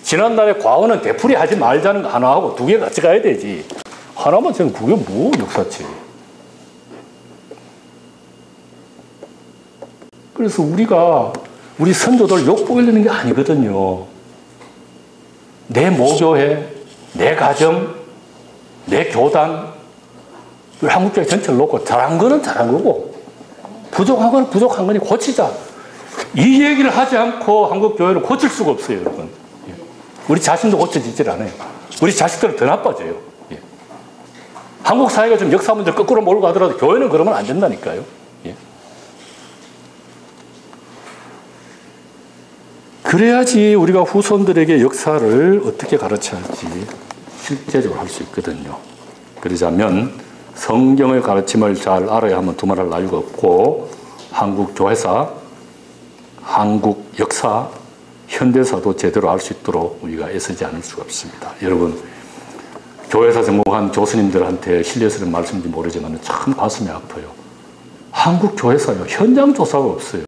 지난날의 과언은 되풀이하지 말자는 거 하나 하고 두 개 같이 가야 되지. 하나만 지금 그게 뭐 역사책. 그래서 우리가 우리 선조들 욕보이려는 게 아니거든요. 내 모교회, 내 가정, 내 교단, 한국교회 전체를 놓고 잘한 거는 잘한 거고 부족한 건 부족한 거니 고치자. 이 얘기를 하지 않고 한국교회를 고칠 수가 없어요, 여러분. 우리 자신도 고쳐지질 않아요. 우리 자식들은 더 나빠져요. 한국 사회가 좀 역사 문제를 거꾸로 몰고 가더라도 교회는 그러면 안 된다니까요. 그래야지 우리가 후손들에게 역사를 어떻게 가르쳐야 할지 실제적으로 할 수 있거든요. 그러자면 성경의 가르침을 잘 알아야 하면 두말할 나위가 없고 한국 교회사, 한국 역사, 현대사도 제대로 알 수 있도록 우리가 애쓰지 않을 수가 없습니다. 여러분, 교회사 전공한 교수님들한테 실례스러운 말씀인지 모르지만 참 가슴이 아파요. 한국 교회사요, 현장 조사가 없어요.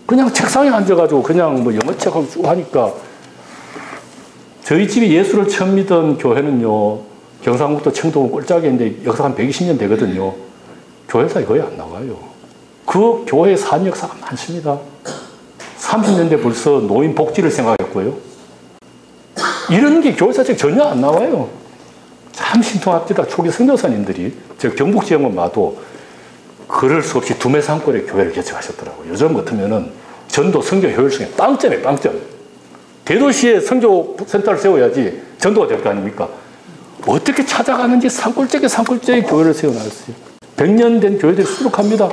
그냥 책상에 앉아가지고 그냥 뭐 영어책하고 쭉 하니까 저희 집이 예수를 처음 믿은 교회는요, 경상북도 청도군 꼴짝이인데 역사가 한 120년 되거든요. 교회사에 거의 안 나와요. 그 교회에 산 역사가 많습니다. 30년대 벌써 노인 복지를 생각했고요. 이런 게 교회사책 전혀 안 나와요. 참 신통합니다. 초기 선교사님들이 저 경북 지역만 봐도 그럴 수 없이 두메산골에 교회를 개척하셨더라고요. 요즘 같으면은 전도 선교 효율성에 빵점에 빵점. 대도시에 선교센터를 세워야지 전도가 될 거 아닙니까? 어떻게 찾아가는지 산골짜기 교회를 세워놨어요. 100년 된 교회들이 수록합니다.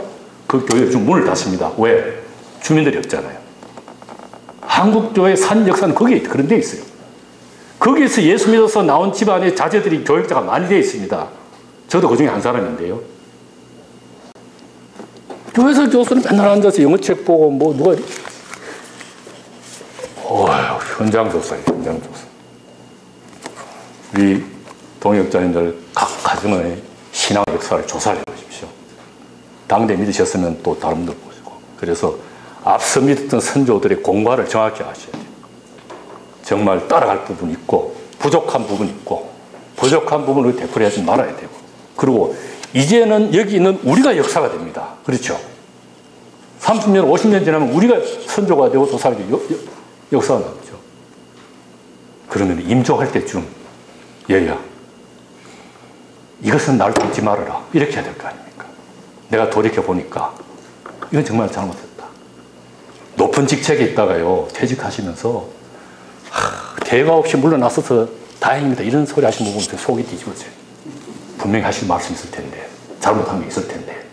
그 교회 중 문을 닫습니다. 왜? 주민들이 없잖아요. 한국교회 산 역사는 거기에 그런 데 있어요. 거기에서 예수 믿어서 나온 집안의 자제들이 교역자가 많이 되어 있습니다. 저도 그 중에 한 사람인데요. 교회에서 교수는 맨날 앉아서 영어책 보고 뭐 누가 현장 조사예요. 현장 조사. 우리 동역자님들 각 가정의 신앙 역사를 조사를 해보십시오. 당대 믿으셨으면 또 다른 분들 보시고. 그래서 앞서 믿었던 선조들의 공과를 정확히 아셔야 돼요. 정말 따라갈 부분이 있고 부족한 부분이 있고 부족한 부분을 되풀이하지 말아야 되고 그리고 이제는 여기 있는 우리가 역사가 됩니다. 그렇죠? 30년, 50년 지나면 우리가 선조가 되고 도사가 되고 역사가 나오죠. 그러면 임종할 때쯤 얘야 이것은 날 닮지 말아라 이렇게 해야 될 거 아닙니까? 내가 돌이켜보니까 이건 정말 잘못했다. 높은 직책에 있다가요 퇴직하시면서 대가 없이 물러나서서 다행입니다 이런 소리 하시는 부분 속이 뒤집어져요. 분명히 하실 말씀이 있을 텐데 잘못한 게 있을 텐데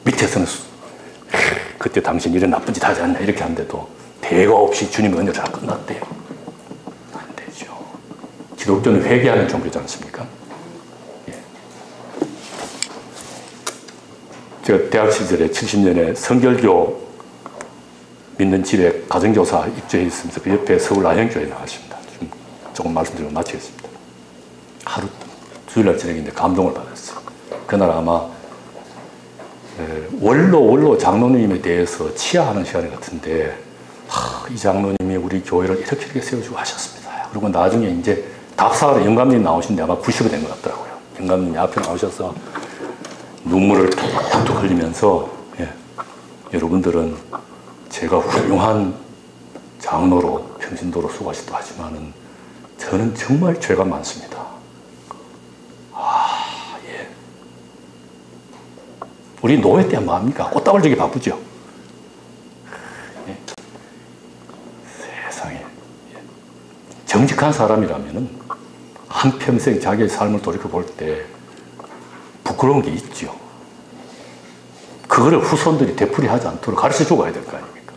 밑에서는 그때 당신 이런 나쁜 짓 하지 않냐 이렇게 하는데도 대가 없이 주님의 은혜로 다 끝났대요. 안 되죠. 기독교는 회개하는 종교지 않습니까? 예. 제가 대학 시절에 70년에 성결교 믿는 집에 가정교사 입주해 있으면서 그 옆에 서울 안현교회 나갔습니다. 조금 말씀드리고 마치겠습니다. 하루 주일날 저녁인데 감동을 받았어요. 그날 아마 원로 장로님에 대해서 치하하는 시간 같은데 이 장로님이 우리 교회를 이렇게 세워주고 하셨습니다. 그리고 나중에 이제 답사로 영감님 나오신데 아마 90이 된 것 같더라고요. 영감님이 앞에 나오셔서 눈물을 툭툭 흘리면서 여러분들은 제가 훌륭한 장로로 평신도로 수고하시도 하지만은 저는 정말 죄가 많습니다. 우리 노예 때 뭐합니까? 꽃다발 주기 바쁘죠? 예. 세상에. 예. 정직한 사람이라면 한평생 자기의 삶을 돌이켜볼 때 부끄러운 게 있죠. 그거를 후손들이 되풀이하지 않도록 가르쳐주고 가야 될 거 아닙니까?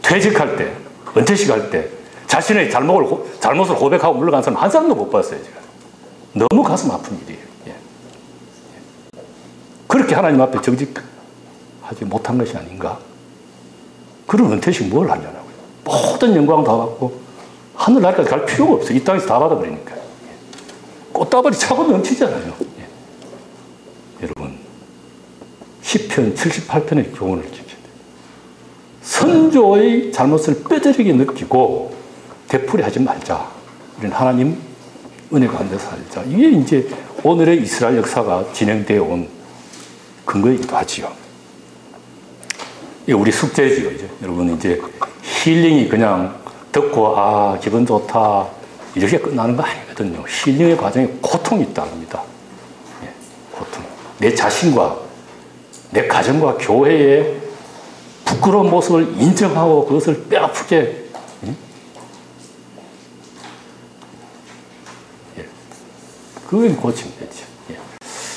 퇴직할 때, 은퇴식 할 때 자신의 잘못을 고백하고 물러간 사람 한 사람도 못 봤어요. 제가. 너무 가슴 아픈 일이에요. 그렇게 하나님 앞에 정직하지 못한 것이 아닌가? 그런 은퇴식 뭘 하냐고요. 모든 영광 다 받고 하늘나라까지 갈 필요가 없어요. 이 땅에서 다 받아버리니까요. 꽃다발이 차고 넘치잖아요. 여러분 시편 78편의 교훈을 지켜야 돼요. 선조의 잘못을 뼈저리게 느끼고 되풀이하지 말자. 이런 하나님 은혜 가운데 살자. 이게 이제 오늘의 이스라엘 역사가 진행되어 온 근거이기도 하지요. 이게 우리 숙제지요. 이제 여러분 이제 힐링이 그냥 듣고 기분 좋다 이렇게 끝나는 거 아니거든요. 힐링의 과정에 고통이 있다는 겁니다. 예, 고통. 내 자신과 내 가정과 교회의 부끄러운 모습을 인정하고 그것을 뼈아프게 그게 고치면 되죠. 예.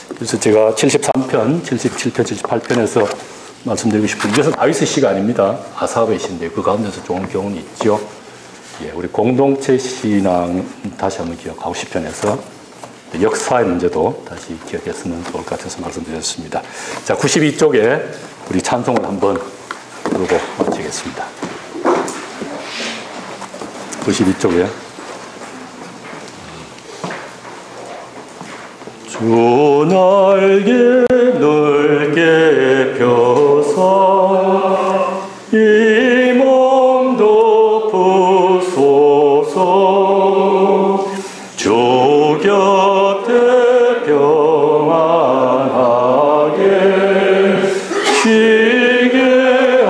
그래서 제가 73편, 77편, 78편에서 말씀드리고 싶은 이것은 다윗의 시가 아닙니다. 아사프의 시인데 그 가운데서 좋은 교훈이 있죠. 예, 우리 공동체 신앙 다시 한번 기억하고 10편에서 역사의 문제도 다시 기억했으면 좋을 것 같아서 말씀드렸습니다. 자, 92쪽에 우리 찬송을 한번 부르고 마치겠습니다. 92쪽에 주 날개 넓게 펴서 이 몸 덮으소서 주 곁에 평안하게 쉬게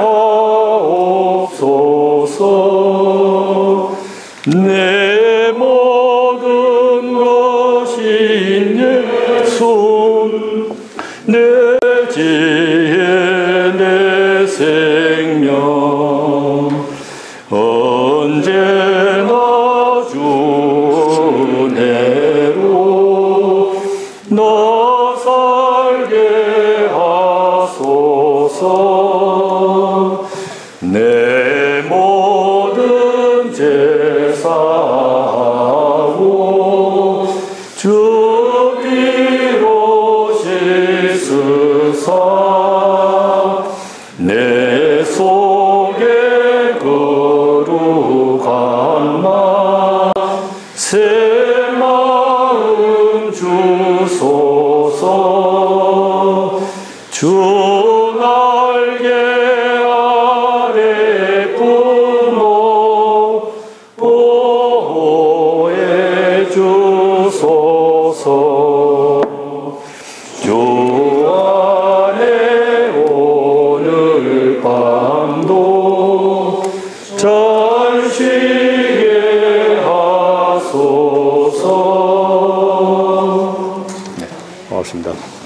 하옵소서 내 모든 것이 내 손, 내 지혜, 내 생명 언제나 주 은혜로 너 살게 하소서 내 모든 제사하고 주 피로 씻으사 내 속에 거룩한 마 새 마음 주소서 주 날개 아래 품어 보호해 주소서 주 안에 오늘 밤도 잘 쉬게 하소서. 네, 고맙습니다.